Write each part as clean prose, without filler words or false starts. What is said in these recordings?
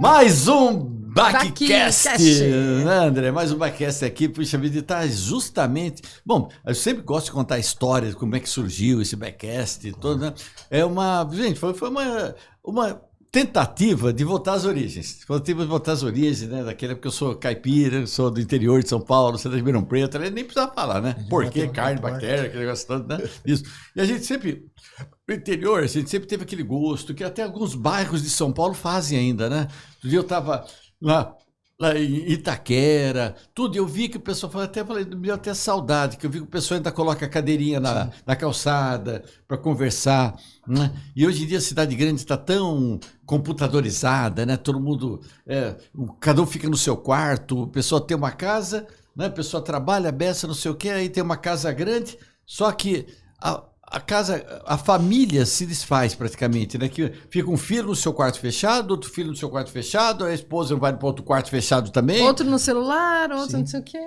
Mais um Backcast, Backcast. né, André? Mais um Backcast aqui, puxa vida, tá justamente... Bom, eu sempre gosto de contar histórias, como é que surgiu esse Backcast, todo, né? Gente, foi uma tentativa de voltar às origens. Tentativa de voltar às origens, né? Daquela época eu sou caipira, sou do interior de São Paulo, sou de Ribeirão Preto, nem precisava falar, né? Porquê, carne, bactéria, aquele negócio todo, né? Isso. E a gente sempre... No interior, a gente sempre teve aquele gosto, que até alguns bairros de São Paulo fazem ainda, né? Outro dia eu estava lá em Itaquera, tudo, e eu vi que o pessoal falei, me deu até saudade, que eu vi que o pessoal ainda coloca a cadeirinha na calçada para conversar, né? E hoje em dia a cidade grande está tão computadorizada, né? Todo mundo, cada um fica no seu quarto, o pessoal tem uma casa, né? A pessoa trabalha, beça, não sei o quê, aí tem uma casa grande, só que a família se desfaz praticamente, né? Que fica um filho no seu quarto fechado, outro filho no seu quarto fechado, a esposa vai para outro quarto fechado também. Outro no celular, outro Sim. não sei o quê.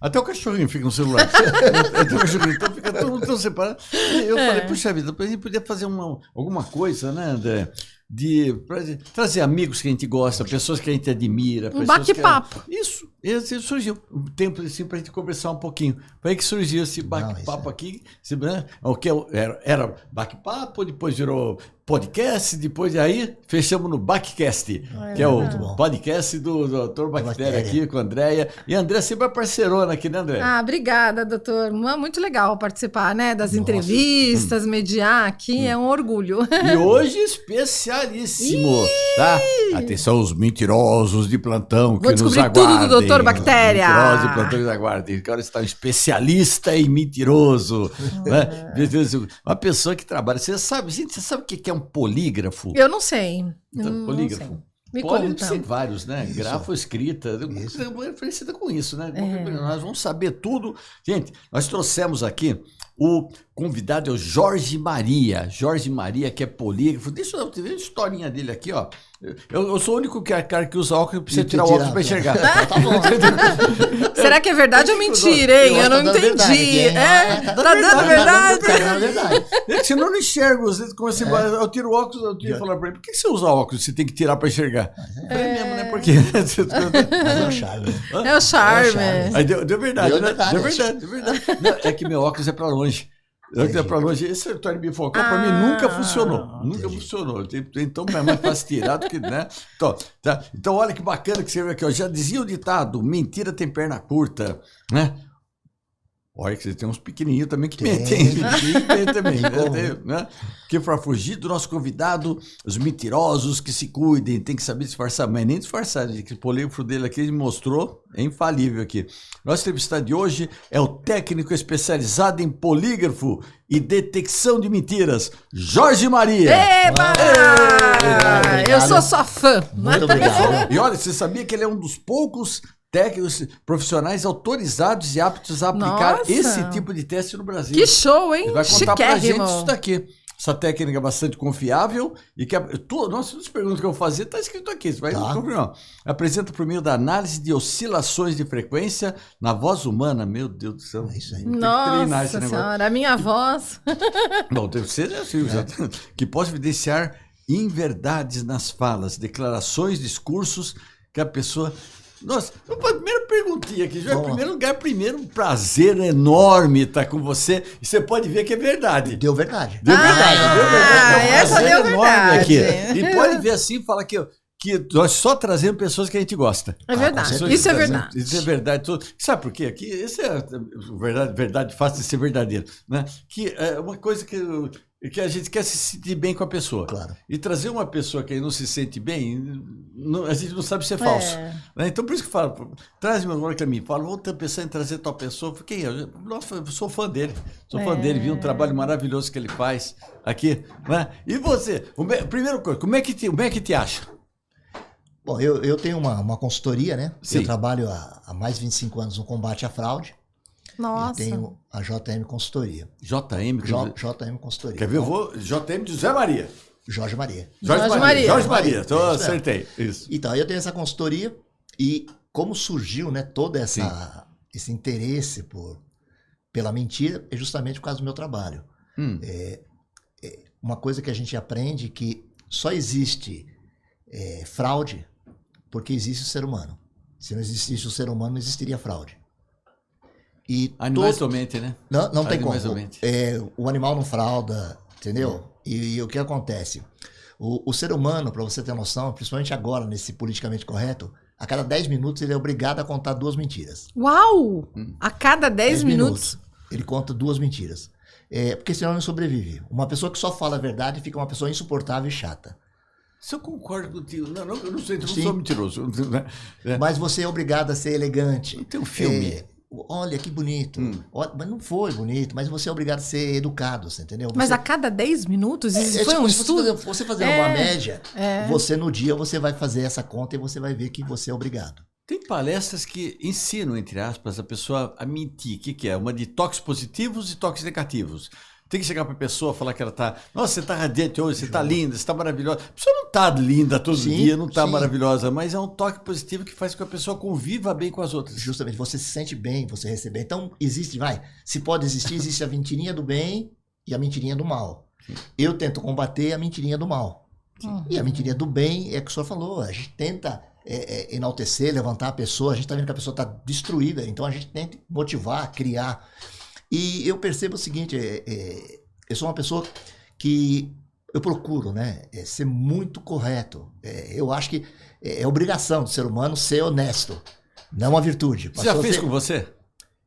Até o cachorrinho fica no celular. Até o cachorrinho, então fica todo mundo tão separado. E eu falei, puxa vida, a gente podia fazer alguma coisa, né, André? Pra trazer amigos que a gente gosta, pessoas que a gente admira. Um bate-papo. Isso surgiu. Um tempo assim para a gente conversar um pouquinho. Foi aí que surgiu esse bate-papo aqui. O que era bate-papo, depois virou podcast, depois aí fechamos no Backcast, que é o podcast do Dr. Bactéria aqui com a Andréia. E a Andréia sempre é parceirona aqui, né, André? Obrigada, doutor. Muito legal participar, né, das entrevistas, mediar aqui, é um orgulho. E hoje especialíssimo, tá? Atenção, os mentirosos de plantão que nos aguardem. Vou descobrir tudo do Dr. Bactéria. Mentirosos de plantão que nos aguardem. Agora está um especialista e mentiroso, né? Uma pessoa que trabalha. Você sabe o que é um polígrafo? Eu não sei. Então, polígrafo. Não sei. Me Pode conta. ser vários, né? Isso. Grafo, escrita, parecida com isso, né? Nós vamos saber tudo. Gente, nós trouxemos aqui o convidado, é o Jorge Maria. Jorge Maria, que é polígrafo. Deixa eu ver a historinha dele aqui, ó. Eu sou o único cara que usa óculos e precisa tirar o óculos para enxergar. Tá bom. Será que é verdade ou mentira, hein? Eu não entendi. Tá dando verdade? Tá verdade. Senão eu não enxergo. Eu tiro o óculos, eu falo pra ele, por que você usa óculos? Você tem que tirar para enxergar. É mesmo, né? Por quê? É o charme. É o charme. Aí deu verdade, né? Deu verdade. Não, é que meu óculos é para longe. Esse torne bifocal para mim nunca funcionou. Nunca funcionou. Então é mais fácil tirar do que, né? Então, olha que bacana que você vê aqui. Ó. Já dizia o ditado: mentira tem perna curta, né? Olha que você tem uns pequenininhos também que mentem. Tem também, né? Que para fugir do nosso convidado, os mentirosos que se cuidem, tem que saber disfarçar, mas nem disfarçar, que o polígrafo dele aqui ele mostrou, é infalível aqui. Nosso entrevistado de hoje é o técnico especializado em polígrafo e detecção de mentiras, Jorge Maria. Eba! Eu sou sua fã. Muito obrigado. E olha, você sabia que ele é um dos poucos técnicos profissionais autorizados e aptos a aplicar esse tipo de teste no Brasil. Que show, hein? Ele vai contar pra gente isso daqui. Essa técnica é bastante confiável e que todas as perguntas que eu vou fazer está escrito aqui. Você vai confirmar. Apresenta por meio da análise de oscilações de frequência na voz humana. Meu Deus do céu. É isso aí. Nossa senhora, a minha voz. Bom, deve ser assim, que possa evidenciar inverdades nas falas, declarações, discursos que a pessoa... Nossa, primeira perguntinha aqui, em primeiro lugar, um prazer enorme estar com você. E você pode ver que é verdade. Deu verdade. Deu verdade. Essa deu verdade. Aqui. E pode ver assim, fala que nós só trazemos pessoas que a gente gosta. É verdade, isso é verdade. Isso é verdade. Sabe por quê? Que isso é verdade fácil de ser verdadeiro, né? Que é uma coisa que a gente quer se sentir bem com a pessoa. Claro. E trazer uma pessoa que não se sente bem, a gente não sabe se é falso. Né? Então, por isso que eu falo, traz meu nome para mim. Falo, vou pensar em trazer tal pessoa. Quem é? Nossa, eu sou fã dele. Sou fã dele, vi um trabalho maravilhoso que ele faz aqui. Né? E você? Primeira coisa, como é que te acha? Bom, eu tenho uma consultoria, né? Sim. Eu trabalho há mais de 25 anos no combate à fraude. Nossa. Eu tenho a JM Consultoria. JM Consultoria. Quer ver? Eu vou. JM de José Maria. Jorge Maria. Jorge Maria. Então, acertei. Isso. Então, eu tenho essa consultoria e como surgiu, né, todo esse interesse pela mentira é justamente por causa do meu trabalho. Uma coisa que a gente aprende que só existe fraude porque existe o ser humano. Se não existisse o ser humano, não existiria fraude. E animais somente, né? Não tem como. O animal não frauda, entendeu? E o que acontece? O ser humano, para você ter noção, principalmente agora, nesse politicamente correto, a cada 10 minutos ele é obrigado a contar 2 mentiras. Uau! A cada 10 minutos? Ele conta 2 mentiras. Porque senão não sobrevive. Uma pessoa que só fala a verdade fica uma pessoa insuportável e chata. Se eu concordo contigo, eu não sou mentiroso. Mas você é obrigado a ser elegante. Tem um filme. Olha que bonito. Olha, mas não foi bonito, mas você é obrigado a ser educado, você entendeu? Mas a cada 10 minutos? Isso foi um estudo? Você fazer uma média, você no dia você vai fazer essa conta e você vai ver que você é obrigado. Tem palestras que ensinam, entre aspas, a pessoa a mentir. O que é? Uma de toques positivos e toques negativos. Tem que chegar para a pessoa e falar que ela tá... Nossa, você tá radiante hoje, você tá linda, você tá maravilhosa. A pessoa não tá linda todo dia, não tá maravilhosa, mas é um toque positivo que faz com que a pessoa conviva bem com as outras. Justamente, você se sente bem, você recebe bem. Então, se pode existir, existe a mentirinha do bem e a mentirinha do mal. Sim. Eu tento combater a mentirinha do mal. E a mentirinha do bem é o que o senhor falou, a gente tenta... enaltecer, levantar a pessoa, a gente tá vendo que a pessoa tá destruída, então a gente tenta motivar, criar. E eu percebo o seguinte, eu sou uma pessoa que eu procuro, né, ser muito correto. Eu acho que é obrigação do ser humano ser honesto, não uma virtude. Você já fez com você?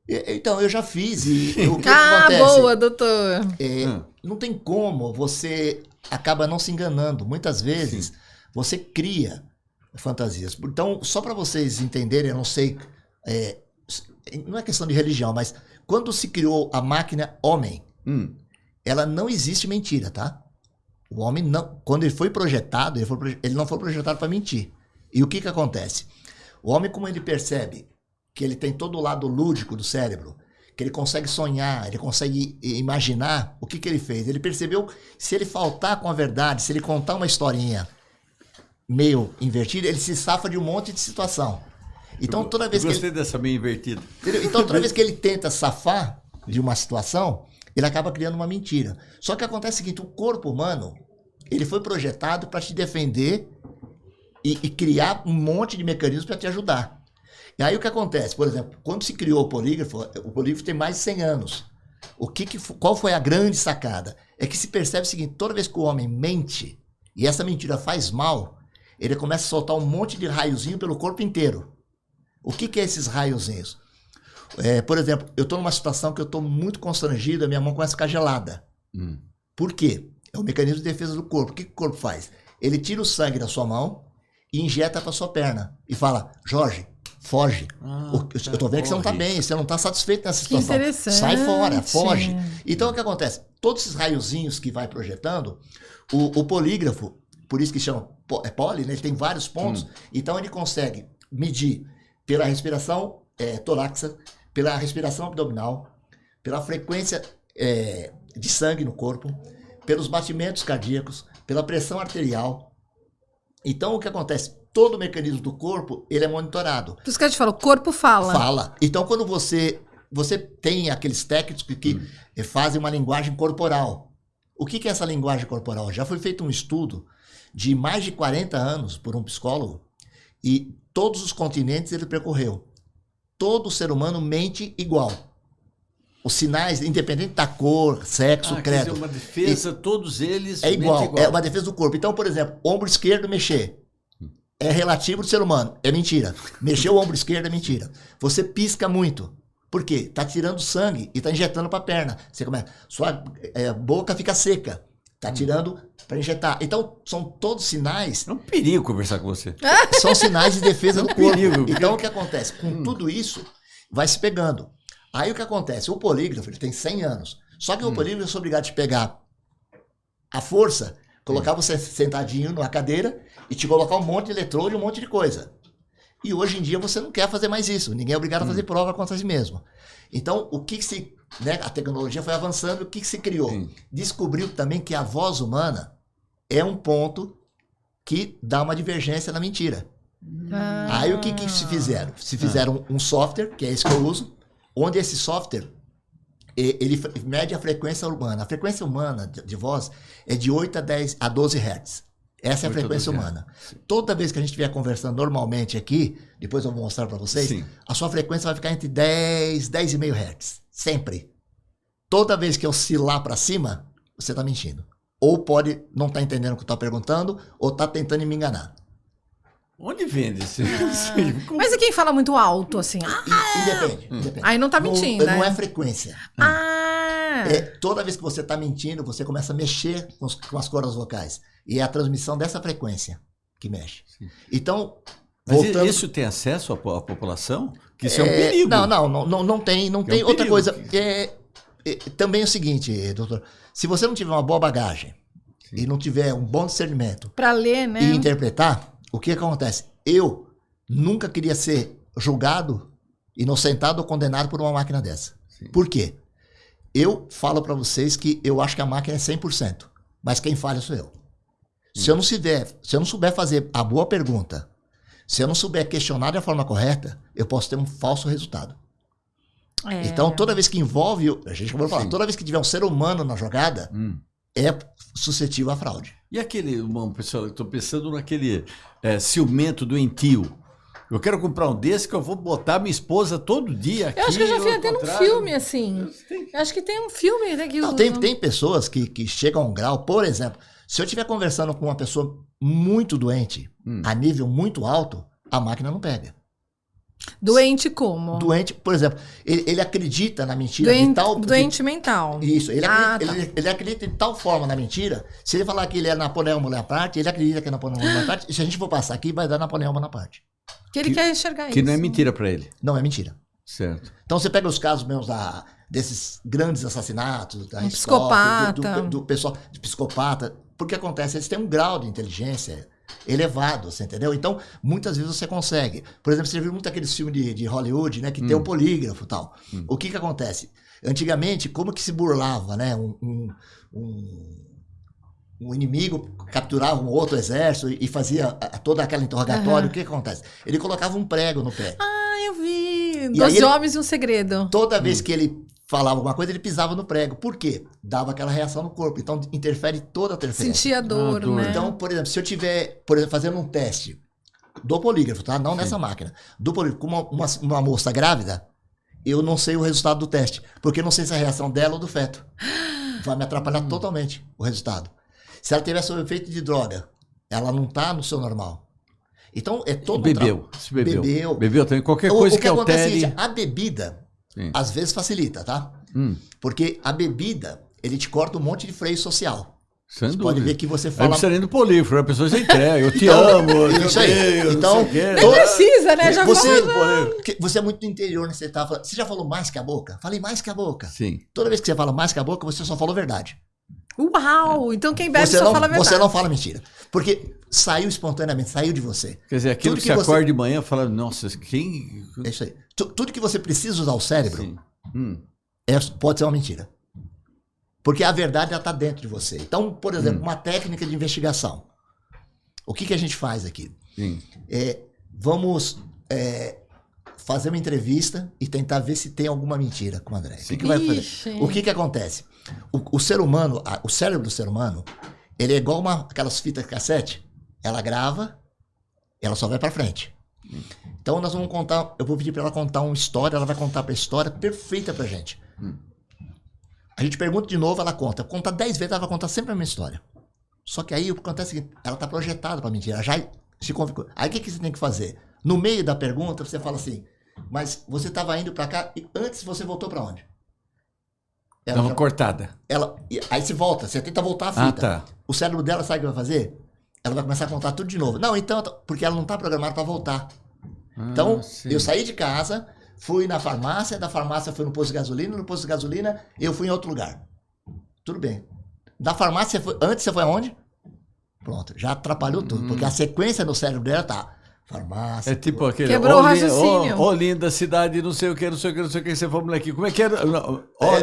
Então, eu já fiz. E o que acontece? Boa, doutor. Não tem como, você acaba não se enganando. Muitas vezes, você cria fantasias. Então, só para vocês entenderem, eu não sei, não é questão de religião, mas quando se criou a máquina homem, ela não existe mentira, tá? O homem não, quando ele foi projetado, ele não foi projetado para mentir. E o que acontece? O homem, como ele percebe que ele tem todo o lado lúdico do cérebro, que ele consegue sonhar, ele consegue imaginar, o que ele fez? Ele percebeu, se ele faltar com a verdade, se ele contar uma historinha meio invertida, ele se safa de um monte de situação. Então, toda vez gostei dessa meio invertida. Então, toda vez que ele tenta safar de uma situação, ele acaba criando uma mentira. Só que acontece o seguinte, o corpo humano, ele foi projetado para te defender e criar um monte de mecanismos para te ajudar. E aí o que acontece? Por exemplo, quando se criou o polígrafo tem mais de 100 anos. Qual foi a grande sacada? É que se percebe o seguinte, toda vez que o homem mente, e essa mentira faz mal, ele começa a soltar um monte de raiozinho pelo corpo inteiro. O que é esses raiozinhos? Por exemplo, eu estou numa situação que eu estou muito constrangido, a minha mão começa a ficar gelada. Por quê? É o mecanismo de defesa do corpo. O que o corpo faz? Ele tira o sangue da sua mão e injeta para sua perna. E fala, Jorge, foge. Eu estou vendo que você não está bem, você não está satisfeito nessa situação. Que interessante. Sai fora, foge. Então o que acontece? Todos esses raiozinhos que vai projetando, o polígrafo, por isso que chama poli, né? Ele tem vários pontos, então ele consegue medir pela respiração torácica, pela respiração abdominal, pela frequência de sangue no corpo, pelos batimentos cardíacos, pela pressão arterial. Então o que acontece? Todo o mecanismo do corpo, ele é monitorado. Por isso que a gente fala, o corpo fala. Fala. Então quando você tem aqueles técnicos que fazem uma linguagem corporal. O que é essa linguagem corporal? Já foi feito um estudo de mais de 40 anos por um psicólogo e todos os continentes ele percorreu. Todo ser humano mente igual. Os sinais, independente da cor, sexo, credo. Quer dizer, uma defesa, todos eles é igual. É uma defesa do corpo. Então, por exemplo, ombro esquerdo mexer. É relativo do ser humano. É mentira. Mexer o ombro esquerdo é mentira. Você pisca muito. Por quê? Tá tirando sangue e tá injetando para a perna. Você começa, sua boca fica seca. Tá tirando para injetar. Então, são todos sinais... É um perigo conversar com você. São sinais de defesa do corpo. Perigo. Então, o que acontece? Com tudo isso, vai se pegando. Aí, o que acontece? O polígrafo, ele tem 100 anos. Só que o polígrafo é obrigado a te pegar a força, colocar você sentadinho numa cadeira e te colocar um monte de eletrodo e um monte de coisa. E hoje em dia, você não quer fazer mais isso. Ninguém é obrigado a fazer prova contra si mesmo. Então, a tecnologia foi avançando, o que se criou? Descobriu também que a voz humana é um ponto que dá uma divergência na mentira. Aí o que se fizeram? Se fizeram um software, que é esse que eu uso, onde esse software, ele mede a frequência humana. A frequência humana de voz é de 8 a 12 Hz. Essa é a frequência humana. Toda vez que a gente estiver conversando normalmente aqui, depois eu vou mostrar para vocês, a sua frequência vai ficar entre 10, 10,5 Hz. Sempre. Toda vez que oscilar para cima, você está mentindo. Ou pode não estar entendendo o que eu estou perguntando, ou está tentando me enganar. Onde vende esse? Mas e quem fala muito alto, assim? Independe. Aí não tá mentindo, não né? é frequência. Toda vez que você está mentindo, você começa a mexer com as cordas vocais. E é a transmissão dessa frequência que mexe. Sim. Então, mas isso tem acesso à população? Que isso é um perigo. Não tem. Não tem. Outra coisa, também é o seguinte, doutor. Se você não tiver uma boa bagagem e não tiver um bom discernimento para ler, né? E interpretar, o que acontece? Eu nunca queria ser julgado, inocentado ou condenado por uma máquina dessa. Sim. Por quê? Eu falo para vocês que eu acho que a máquina é 100%, mas quem falha sou eu. Se eu não souber fazer a boa pergunta, se eu não souber questionar da forma correta, eu posso ter um falso resultado. Então, toda vez que envolve, a gente acabou de falar, toda vez que tiver um ser humano na jogada, é suscetível à fraude. E aquele, pessoal, eu estou pensando naquele ciumento doentio. Eu quero comprar um desse que eu vou botar minha esposa todo dia aqui. Eu acho que eu já vi até num filme, assim. Eu acho que tem um filme, né? Tem pessoas que chegam a um grau, por exemplo, se eu estiver conversando com uma pessoa muito doente, a nível muito alto, a máquina não pega. Doente como? Doente, por exemplo, ele acredita na mentira de tal... Doente mental. Isso, ele acredita de tal forma na mentira, se ele falar que ele é Napoleão Bonaparte, ele acredita que é Napoleão Bonaparte, e se a gente for passar aqui, vai dar Napoleão Bonaparte. Que ele quer enxergar isso. Que não é mentira pra ele. Não é mentira. Certo. Então você pega os casos mesmo desses grandes assassinatos, da psicopata. Do pessoal, de psicopata, porque acontece, eles têm um grau de inteligência elevado, você entendeu? Então, muitas vezes você consegue. Por exemplo, você viu muito aqueles filmes de Hollywood, né, que tem o polígrafo e tal. O que acontece? Antigamente, como que se burlava, né, um inimigo capturava um outro exército e fazia toda aquela interrogatória, o que acontece? Ele colocava um prego no pé. Eu vi. 12 Homens e um Segredo. Toda vez que ele falava alguma coisa, ele pisava no prego. Por quê? Dava aquela reação no corpo. Então, interfere toda a interferência. Sentia dor, né? Então, por exemplo, se eu tiver, fazendo um teste do polígrafo, tá? Não nessa máquina. Do polígrafo, com uma moça grávida, eu não sei o resultado do teste. Porque eu não sei se é a reação dela ou do feto. Vai me atrapalhar totalmente o resultado. Se ela tiver sob efeito de droga, ela não está no seu normal. Então, é todo bebeu. Bebeu também. Qualquer coisa que altere... acontece é o seguinte, a bebida... Sim. Às vezes facilita, tá? Porque a bebida, ele te corta um monte de freio social. Sem você dúvida. Pode ver que você fala... Aí precisa nem do polífero, a pessoa já entrega. Eu te amo, eu isso aí. Então, nem precisa, né? Você é muito do interior, né? Você já falou mais que a boca? Falei mais que a boca. Sim. Toda vez que você fala mais que a boca, você só falou verdade. Uau! Então quem bebe só fala verdade. Você não fala mentira. Porque saiu espontaneamente, saiu de você. Quer dizer, aquilo que você acorda de manhã e fala, nossa, quem... É isso aí. Tudo que você precisa usar o cérebro pode ser uma mentira. Porque a verdade está dentro de você. Então, por exemplo, uma técnica de investigação. O que a gente faz aqui? Vamos fazer uma entrevista e tentar ver se tem alguma mentira com o André. O que vai fazer? O que acontece? O ser humano, o cérebro do ser humano, ele é igual aquelas fitas de cassete. Ela grava, ela só vai para frente. Então nós vamos contar, eu vou pedir para ela contar uma história, ela vai contar a história perfeita pra gente. A gente pergunta de novo, ela conta. Conta 10 vezes, ela vai contar sempre a mesma história. Só que aí o que acontece é o seguinte, ela tá projetada para mentir, ela já se configura. Aí o que você tem que fazer? No meio da pergunta, você fala assim, mas você estava indo para cá e antes você voltou para onde? Dá uma cortada. Aí você volta, você tenta voltar a fita. Tá. O cérebro dela sabe o que vai fazer? Ela vai começar a contar tudo de novo. Não, então, porque ela não está programada para voltar. Então, eu saí de casa, fui na farmácia, da farmácia fui no posto de gasolina, no posto de gasolina eu fui em outro lugar. Tudo bem. Da farmácia, antes você foi aonde? Pronto, já atrapalhou tudo, porque a sequência no cérebro dela tá... Farmácia. É tipo aquele. Quebrou o raciocínio. Linda cidade, não sei o que, você foi moleque. Como é que era?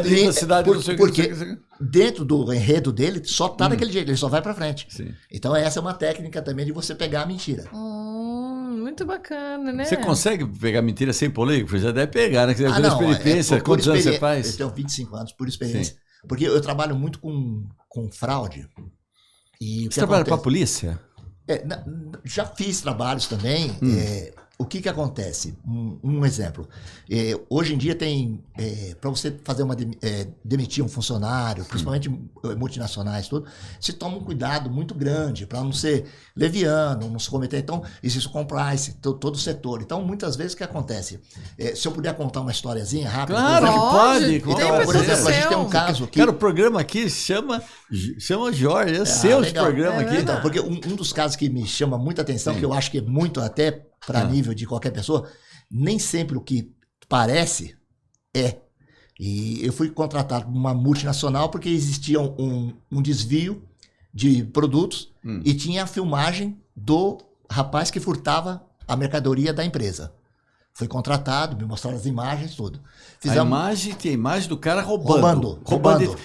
Linda cidade, não sei o que. Porque dentro do enredo dele, só tá daquele jeito, ele só vai pra frente. Sim. Então essa é uma técnica também de você pegar a mentira. Muito bacana, né? Você consegue pegar mentira sem polígrafo? Já deve pegar, né? Experiência. Quantos anos você faz? Eu tenho 25 anos, por experiência. Sim. Porque eu trabalho muito com fraude. E você trabalha com a polícia? Já fiz trabalhos também. O que acontece? Um exemplo. Hoje em dia tem... para você fazer demitir um funcionário, principalmente multinacionais, tudo, se toma um cuidado muito grande para não ser leviano, não se cometer. Então, existe o compliance, todo o setor. Então, muitas vezes, o que acontece? Se eu puder contar uma historiazinha rápida... Claro que pode. Então, por exemplo, a gente tem um caso aqui... Cara, o programa aqui chama Jorge, é seu esse programa aqui. Então, porque um dos casos que me chama muita atenção, que eu acho que é muito até... para nível de qualquer pessoa, nem sempre o que parece é. E eu fui contratado por uma multinacional porque existia um desvio de produtos e tinha a filmagem do rapaz que furtava a mercadoria da empresa. Fui contratado, me mostraram as imagens, tudo. Tem a imagem do cara roubando.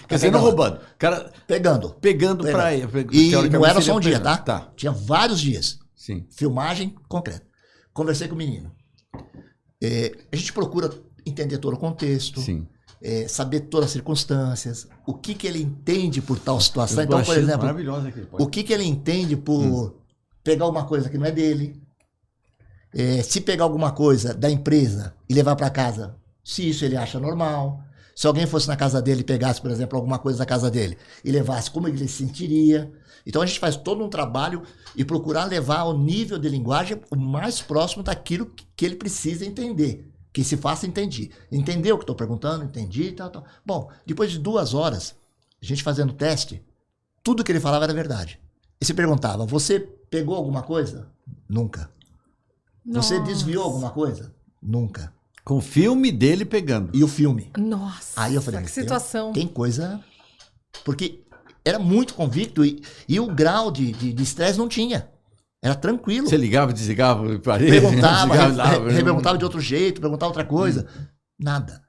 Quer dizer, não roubando. Cara pegando para E não era só um dia, tá? Tá? Tinha vários dias. Sim. Filmagem concreta. Conversei com o menino. A gente procura entender todo o contexto, saber todas as circunstâncias, o que ele entende por tal situação. Então, por exemplo, o que ele entende por pegar uma coisa que não é dele, se pegar alguma coisa da empresa e levar para casa, se isso ele acha normal. Se alguém fosse na casa dele e pegasse, por exemplo, alguma coisa da casa dele e levasse, como ele se sentiria. Então a gente faz todo um trabalho e procurar levar o nível de linguagem o mais próximo daquilo que ele precisa entender, que se faça entender. Entendeu o que estou perguntando? Entendi e tal. Bom, depois de 2 horas, a gente fazendo teste, tudo que ele falava era verdade. E se perguntava, você pegou alguma coisa? Nunca. Nossa. Você desviou alguma coisa? Nunca. Com o filme dele pegando. E o filme. Nossa, aí eu falei, que situação. Tem coisa... Porque era muito convicto e o grau de estresse não tinha. Era tranquilo. Você ligava, desligava, perguntava de outro jeito, perguntava outra coisa. Nada.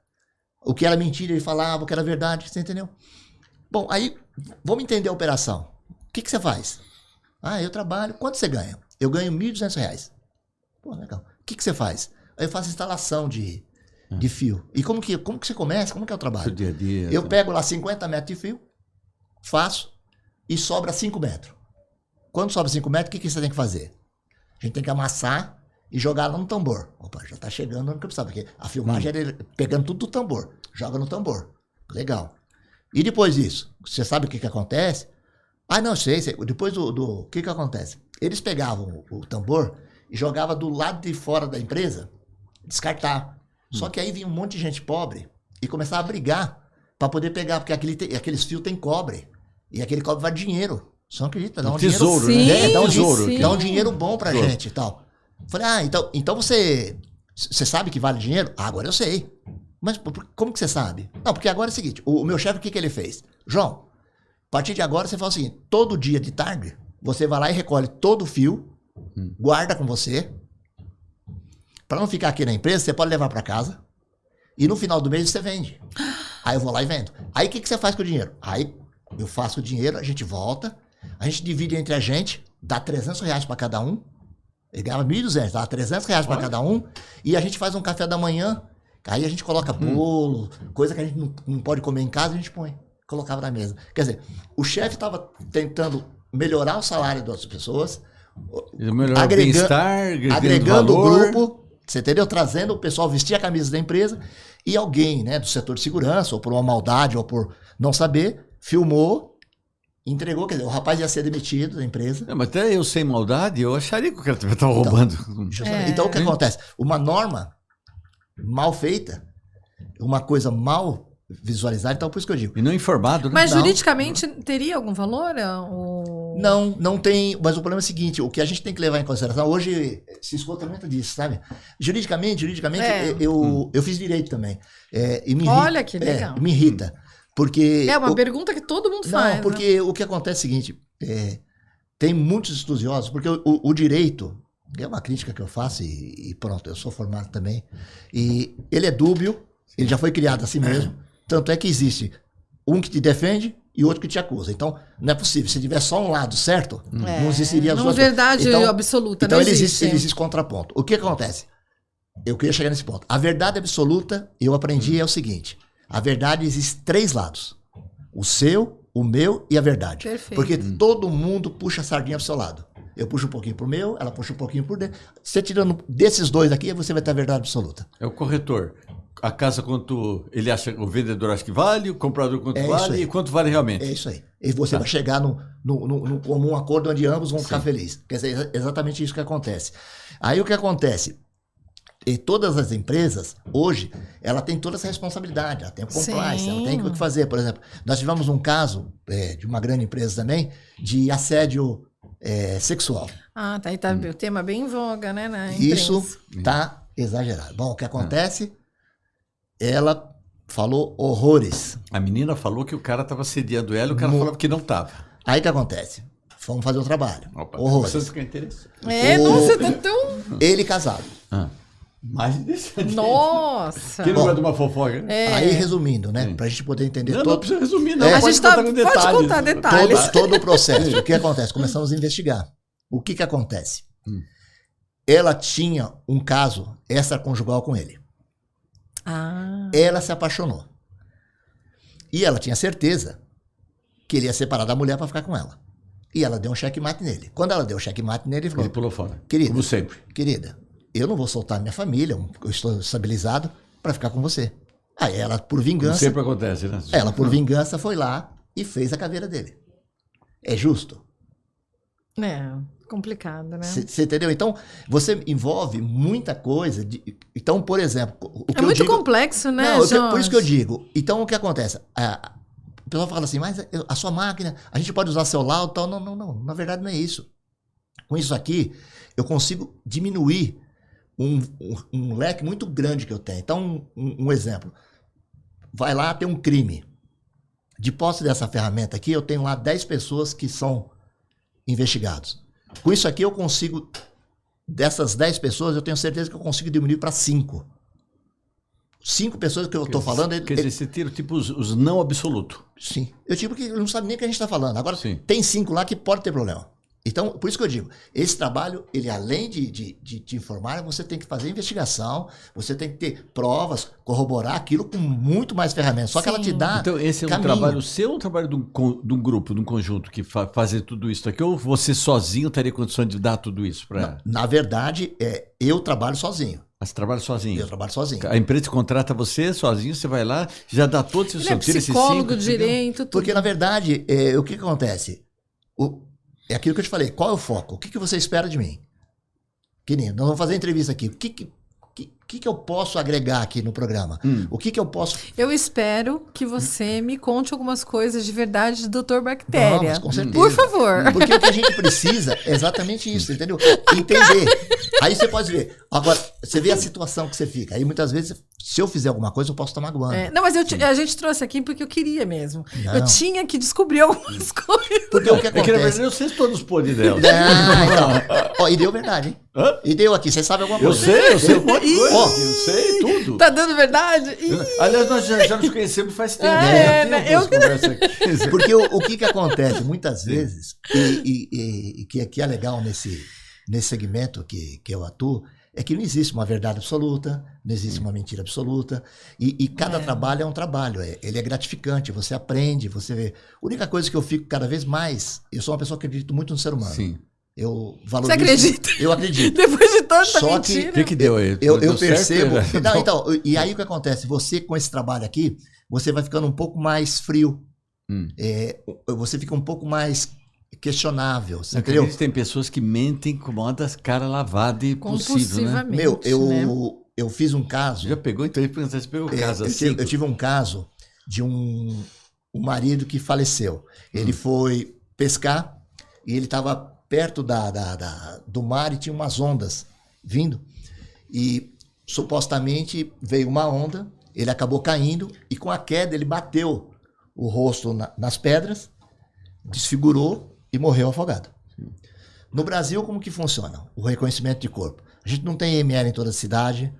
O que era mentira ele falava, o que era verdade, você entendeu? Bom, aí vamos entender a operação. O que você faz? Eu trabalho. Quanto você ganha? Eu ganho R$1.200. Pô, legal. O que você faz? Aí eu faço instalação de fio. E como que você começa? Como que é o trabalho? Dia a dia, eu pego lá 50 metros de fio, faço e sobra 5 metros. Quando sobra 5 metros, o que você tem que fazer? A gente tem que amassar e jogar lá no tambor. Opa, já tá chegando onde que eu precisava. Porque a filmagem era pegando tudo do tambor. Joga no tambor. Legal. E depois disso, você sabe o que acontece? Não sei. Depois do que acontece? Eles pegavam o tambor e jogavam do lado de fora da empresa, descartar. Só que aí vinha um monte de gente pobre e começava a brigar para poder pegar, porque aqueles fios tem cobre. E aquele cobre vai dinheiro. Você não acredita? Dá um tesouro, dinheiro, né? Dá um dinheiro bom pra gente e tal. Falei, então você sabe que vale dinheiro? Agora eu sei. Mas como que você sabe? Não, porque agora é o seguinte, o meu chefe, o que ele fez? João, a partir de agora você fala o seguinte, todo dia de tarde, você vai lá e recolhe todo o fio, guarda com você, para não ficar aqui na empresa, você pode levar para casa, e no final do mês você vende. Aí eu vou lá e vendo. Aí o que você faz com o dinheiro? Aí eu faço o dinheiro, a gente volta, a gente divide entre a gente, dá R$300 para cada um, ele ganhava 1.200, dá R$300 para cada um, e a gente faz um café da manhã, aí a gente coloca bolo, coisa que a gente não pode comer em casa, a gente põe, colocava na mesa. Quer dizer, o chefe estava tentando melhorar o salário das pessoas, agregando o grupo, você entendeu? Trazendo o pessoal vestir a camisa da empresa e alguém, né, do setor de segurança, ou por uma maldade, ou por não saber, filmou, entregou, quer dizer, o rapaz ia ser demitido da empresa. Mas até eu sem maldade, eu acharia que o cara estava roubando. Então o que acontece? Uma norma mal feita, uma coisa mal visualizada, então por isso que eu digo. E não informado, né? Mas juridicamente teria algum valor? Não tem, mas o problema é o seguinte, o que a gente tem que levar em consideração, hoje se escuta muito disso, sabe? Juridicamente, eu fiz direito também. E me Olha que legal. Me irrita. Porque é uma pergunta que todo mundo faz. Não, porque o que acontece é o seguinte, tem muitos estudiosos, porque o direito, é uma crítica que eu faço e pronto, eu sou formado também, e ele é dúbio, ele já foi criado assim mesmo, tanto é que existe um que te defende e outro que te acusa. Então, não é possível. Se tiver só um lado certo, não existiria as duas coisas. Não verdade absoluta, então não ele existe. existe contraponto. O que acontece? Eu queria chegar nesse ponto. A verdade absoluta, eu aprendi, é o seguinte. A verdade existe 3 lados. O seu, o meu e a verdade. Perfeito. Porque todo mundo puxa a sardinha pro seu lado. eu puxo um pouquinho pro meu, ela puxa um pouquinho por dentro. Você tirando desses dois aqui, você vai ter a verdade absoluta. É o corretor. A casa quanto ele acha, o vendedor acha que vale, o comprador quanto vale e quanto vale realmente. É isso aí. E você vai chegar no comum acordo onde ambos vão ficar felizes. Quer dizer, é exatamente isso que acontece. Aí o que acontece? E todas as empresas, hoje, ela tem toda essa responsabilidade, ela tem o compliance, ela tem o que fazer. Por exemplo, nós tivemos um caso de uma grande empresa também, de assédio sexual. Ah, tá. E tá o tema bem em voga, né? Na Isso tá exagerado. Bom, o que acontece? Ela falou horrores. A menina falou que o cara estava assediando ela e o cara falava que não estava. Aí o que acontece? Vamos fazer o trabalho. Opa, horrores. Você fica interessante. Nossa, tá tão... Ele casado. Mais interessante. Nossa. Que não é de uma fofoca, né? Aí, resumindo, né? Pra gente poder entender Não, todo... não precisa resumir, não. A Pode gente contar com detalhes. pode contar detalhes. Todo o processo. O que acontece? Começamos a investigar. O que acontece? Ela tinha um caso extraconjugal com ele. Ela se apaixonou. E ela tinha certeza que ele ia separar da mulher para ficar com ela. E ela deu um checkmate nele. Quando ela deu um checkmate nele, ele falou... Ele pulou fora. Querida, como sempre. Querida, eu não vou soltar minha família, eu estou estabilizado para ficar com você. Aí ela, por vingança... Como sempre acontece, né? Ela, por vingança, foi lá e fez a caveira dele. É justo? Complicado, né? Você entendeu? Então, você envolve muita coisa. Então, por exemplo... O que é muito eu digo, complexo, né, não, por isso que eu digo. Então, o que acontece? O pessoal fala assim, mas a sua máquina, a gente pode usar seu laudo e tal. Não. Na verdade, não é isso. Com isso aqui, eu consigo diminuir um leque muito grande que eu tenho. Então, um exemplo. Vai lá, tem um crime. De posse dessa ferramenta aqui, eu tenho lá 10 pessoas que são investigados. Com isso aqui, eu consigo, dessas 10 pessoas, eu tenho certeza que eu consigo diminuir para 5. 5 pessoas que eu estou falando... Quer dizer, você tira tipo os não absoluto. Sim. Eu digo que não sabe nem o que a gente está falando. Agora, tem 5 lá que pode ter problema. Então, por isso que eu digo, esse trabalho, ele além de informar, você tem que fazer investigação, você tem que ter provas, corroborar aquilo com muito mais ferramentas. Só que ela te dá Então, esse é um trabalho seu ou um trabalho de um grupo, de um conjunto que fazer tudo isso aqui? Ou você sozinho teria condições de dar tudo isso para ela? Na verdade, eu trabalho sozinho. Você trabalha sozinho? Eu trabalho sozinho. A empresa contrata você sozinho, você vai lá, já dá todos os seus... Ele é psicólogo, direito, tudo. Porque, na verdade, o que acontece? É aquilo que eu te falei. Qual é o foco? O que você espera de mim? Nós vamos fazer entrevista aqui. O que eu posso agregar aqui no programa? O que eu posso... Eu espero que você me conte algumas coisas de verdade do Dr. Bactéria. Vamos, com certeza. Por favor. Porque o que a gente precisa é exatamente isso, entendeu? Entender. Aí você pode ver. Agora, você vê a situação que você fica. Aí muitas vezes, se eu fizer alguma coisa, eu posso estar magoando. Não, mas a gente trouxe aqui porque eu queria mesmo. Não. Eu tinha que descobrir algumas coisas. Porque o que acontece... É que na verdade eu sei todos os podres dela. Então. E deu verdade, hein? E deu aqui, você sabe alguma coisa? Eu sei um monte de coisa. Eu sei tudo. Tá dando verdade? Aliás, nós já nos conhecemos faz tempo. Porque o que acontece muitas vezes, e que é legal nesse segmento que eu atuo, é que não existe uma verdade absoluta, não existe uma mentira absoluta, e cada trabalho é um trabalho, ele é gratificante, você aprende, você vê. A única coisa que eu fico cada vez mais, eu sou uma pessoa que acredito muito no ser humano. Sim. Eu valorizo. Você acredita? Eu acredito. Depois de tanta Só mentira. O que deu aí? Eu percebo. Não, então, e aí o que acontece? Você, com esse trabalho aqui, você vai ficando um pouco mais frio. Você fica um pouco mais questionável. Você entendeu? Tem pessoas que mentem com uma das cara lavada e possível, né? Eu fiz um caso. Já pegou? Então você pegou o caso assim? Eu tive um caso de um marido que faleceu. Ele foi pescar e ele estava perto do mar e tinha umas ondas vindo. E supostamente veio uma onda, ele acabou caindo e com a queda ele bateu o rosto nas pedras, desfigurou e morreu afogado. No Brasil, como que funciona o reconhecimento de corpo? A gente não tem IML em toda a cidade.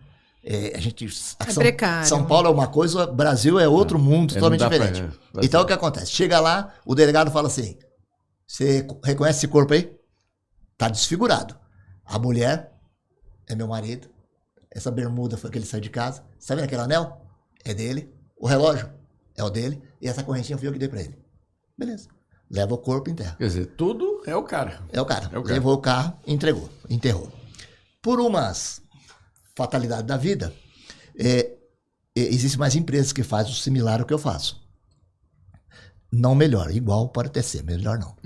Precário. São Paulo é uma coisa, Brasil é outro mundo totalmente diferente. Então o que acontece? Chega lá, o delegado fala assim: você reconhece esse corpo aí? Tá desfigurado. A mulher é meu marido. Essa bermuda foi que ele saiu de casa. Tá vendo aquele anel? É dele. O relógio é o dele. E essa correntinha foi eu que dei pra ele. Beleza. leva o corpo e enterra. Quer dizer, tudo é o cara. É o cara. Levou o carro, entregou, enterrou. Por umas fatalidades da vida, existem mais empresas que fazem o similar ao que eu faço. Não melhor, igual pode até ser, melhor não.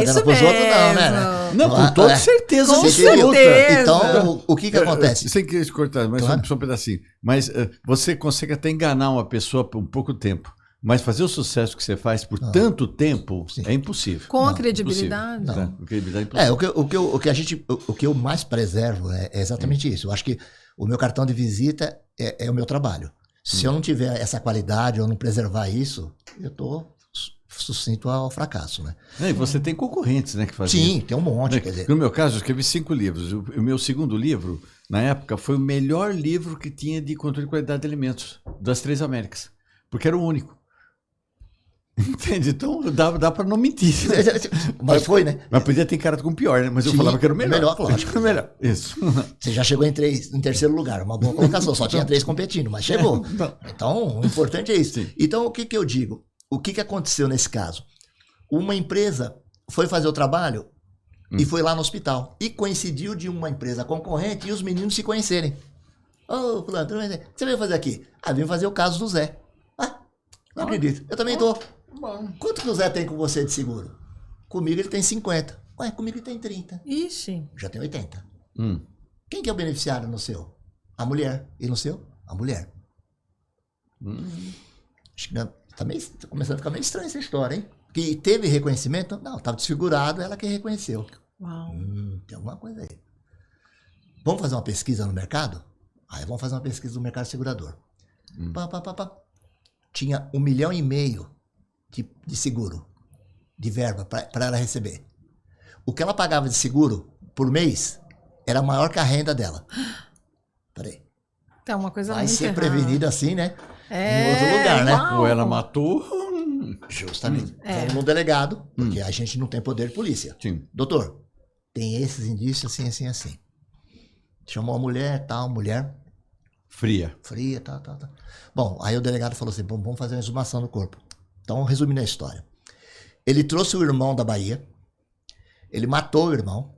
Isso mesmo. Outros, não, né? Não, com toda certeza. Com certeza. Então, o que acontece? Sem querer te cortar, mas só um pedacinho. Mas você consegue até enganar uma pessoa por um pouco tempo. Mas fazer o sucesso que você faz por tanto tempo é impossível. Com a credibilidade. Não. Com credibilidade é impossível. O que eu mais preservo é exatamente isso. Eu acho que o meu cartão de visita é o meu trabalho. Se eu não tiver essa qualidade ou não preservar isso, eu estou sucinto ao fracasso, né? E você tem concorrentes, né, que fazem Sim, isso. tem um monte, quer dizer. No meu caso, eu escrevi 5 livros. O meu segundo livro, na época, foi o melhor livro que tinha de controle de qualidade de alimentos das 3 Américas. Porque era o único. Entende? Então dá para não mentir. Mas foi, né? Mas podia ter cara com pior, né? Mas eu falava que era o melhor. Melhor, lógico. O melhor, isso. Você já chegou em terceiro lugar, uma boa colocação. Só tinha 3 competindo, mas chegou. Então, o importante é isso. Sim. Então, o que eu digo? O que aconteceu nesse caso? Uma empresa foi fazer o trabalho e foi lá no hospital. E coincidiu de uma empresa concorrente e os meninos se conhecerem. Ô, fulano, o que você veio fazer aqui? Vim fazer o caso do Zé. Não acredito. Eu também tô. Quanto que o Zé tem com você de seguro? Comigo ele tem 50. Comigo ele tem 30. Ixi. Já tem 80. Quem que é o beneficiário no seu? A mulher. E no seu? A mulher. Acho que tá começando a ficar meio estranha essa história, hein? Que teve reconhecimento? Não, estava desfigurado, ela que reconheceu. Uau. Tem alguma coisa aí. Vamos fazer uma pesquisa no mercado? Vamos fazer uma pesquisa no mercado segurador. Tinha 1,5 milhão de seguro, de verba para ela receber. O que ela pagava de seguro por mês era maior que a renda dela. Peraí. Então, uma coisa vai muito ser errada. prevenida assim, né? Em outro lugar, né? Uau. Ou ela matou. Justamente. Vamos no delegado, porque a gente não tem poder de polícia. Sim. Doutor, tem esses indícios assim, assim, assim. Chamou a mulher, tal, mulher... Fria, tal. Bom, aí o delegado falou assim, vamos fazer uma exumação do corpo. Então, resumindo a história. Ele trouxe o irmão da Bahia, ele matou o irmão,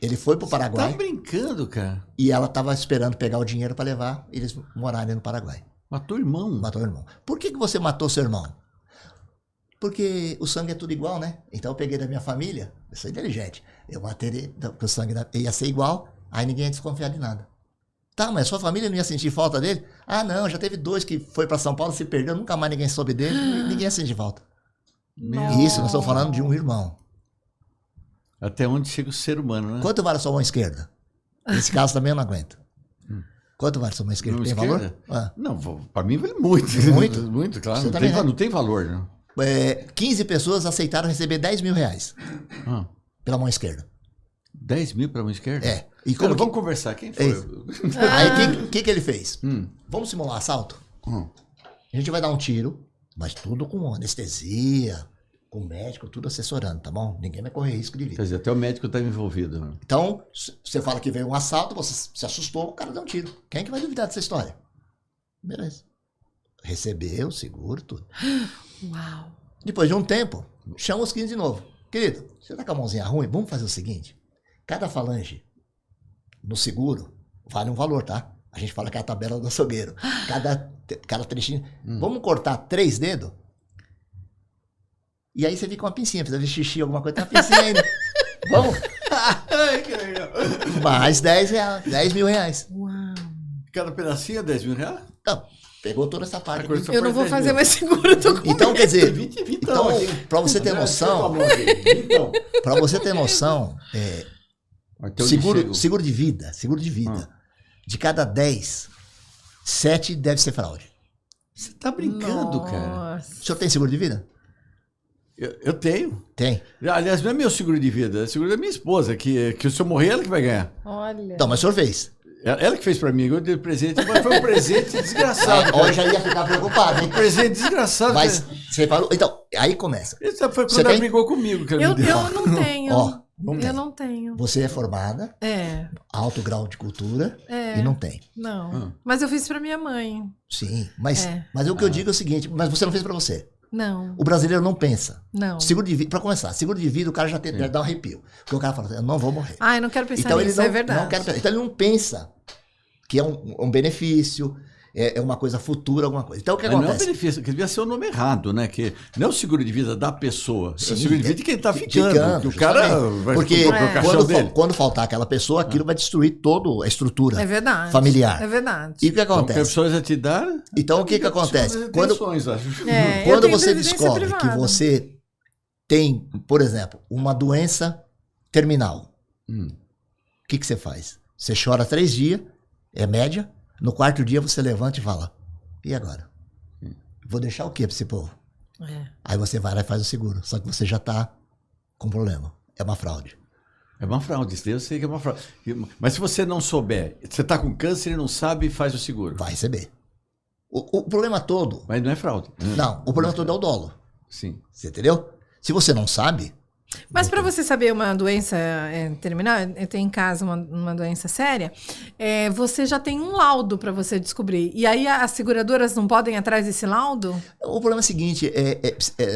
ele foi pro Paraguai. Tá brincando, cara? E ela tava esperando pegar o dinheiro para levar eles morarem no Paraguai. Matou o irmão? Matou o irmão. Por que você matou seu irmão? Porque o sangue é tudo igual, né? Então eu peguei da minha família, eu sou inteligente, eu matei, porque o sangue ia ser igual, aí ninguém ia desconfiar de nada. Tá, mas sua família não ia sentir falta dele? Não, já teve 2 que foi para São Paulo, se perdeu, nunca mais ninguém soube dele, ninguém ia sentir falta. Nossa. Isso, nós estamos falando de um irmão. Até onde chega o ser humano, né? Quanto vale a sua mão esquerda? Nesse caso também eu não aguento. Quanto vale a sua mão esquerda? Tem valor? Não, para mim vale muito. Muito? Muito, claro. Não tem valor, não. 15 pessoas aceitaram receber 10 mil reais pela mão esquerda. 10 mil para a mão esquerda? E como vamos conversar, quem foi? Aí o que ele fez? Vamos simular um assalto? A gente vai dar um tiro, mas tudo com anestesia, com médico, tudo assessorando, tá bom? Ninguém vai correr risco de vida. Quer dizer, até o médico está envolvido. Né? Então, você fala que veio um assalto, você se assustou, o cara deu um tiro. Quem é que vai duvidar dessa história? Beleza. Recebeu, seguro, tudo. Uau. Depois de um tempo, chama os 15 de novo. Querido, você tá com a mãozinha ruim? Vamos fazer o seguinte. Cada falange no seguro vale um valor, tá? A gente fala que é a tabela do açougueiro. Cada trechinho. Vamos cortar 3 dedos? E aí você fica com uma pincinha. Precisa ver xixi, alguma coisa. Tem uma pincinha ainda. Vamos? Mais 10 reais. 10 mil reais. Uau. Cada pedacinho é 10 mil reais? Não, pegou toda essa parte. Eu não vou fazer mais seguro, eu tô com Então, quer dizer, 20, então, pra você ter noção, pra você ter noção, seguro de vida, de cada 10, 7 deve ser fraude. Você tá brincando, cara? O senhor tem seguro de vida? Eu tenho. Tem. Aliás, não é meu seguro de vida, é seguro da minha esposa, que se eu morrer, ela que vai ganhar. Olha. Não, mas o senhor fez. Ela que fez pra mim, eu dei presente, mas foi um presente desgraçado. Ó, eu já ia ficar preocupado, hein? Presente desgraçado. Mas você falou. Então, aí começa. Isso foi quando ela brigou comigo. Que eu não tenho. Ó, eu não tenho. Você é formada, alto grau de cultura e não tem. Não. Mas eu fiz pra minha mãe. Sim, mas o que eu digo é o seguinte, mas você não fez pra você. Não. O brasileiro não pensa. Não. Seguro de vida, para começar, seguro de vida o cara já dá um arrepio. Porque o cara fala, eu não vou morrer. Ah, eu não quero pensar Então, nisso, é verdade. Não quer pensar. Então ele não pensa que é um benefício, é uma coisa futura, alguma coisa. Então o que acontece? Não é um benefício, que devia ser o nome errado, né? Que não é o seguro de vida da pessoa, é o seguro de vida de quem está ficando. Que o cara vai porque pro caixão dele. quando faltar aquela pessoa, aquilo vai destruir toda a estrutura familiar. É verdade. E o que acontece? Então, a pessoa já te dá... Então o que acontece? Quando você descobre que você tem, por exemplo, uma doença terminal, o que você faz? Você chora 3 dias, é média. No 4º dia você levanta e fala, e agora? Vou deixar o quê para esse povo? Aí você vai lá e faz o seguro. Só que você já está com problema. É uma fraude. É uma fraude, isso eu sei que é uma fraude. Mas se você não souber, você está com câncer e não sabe, faz o seguro. Vai receber. O problema todo... Mas não é fraude. Não, o problema todo é o dolo. Sim. Você entendeu? Se você não sabe... Mas para você saber uma doença terminal, eu tenho em casa uma doença séria, você já tem um laudo para você descobrir. E aí as seguradoras não podem ir atrás desse laudo? O problema é o seguinte,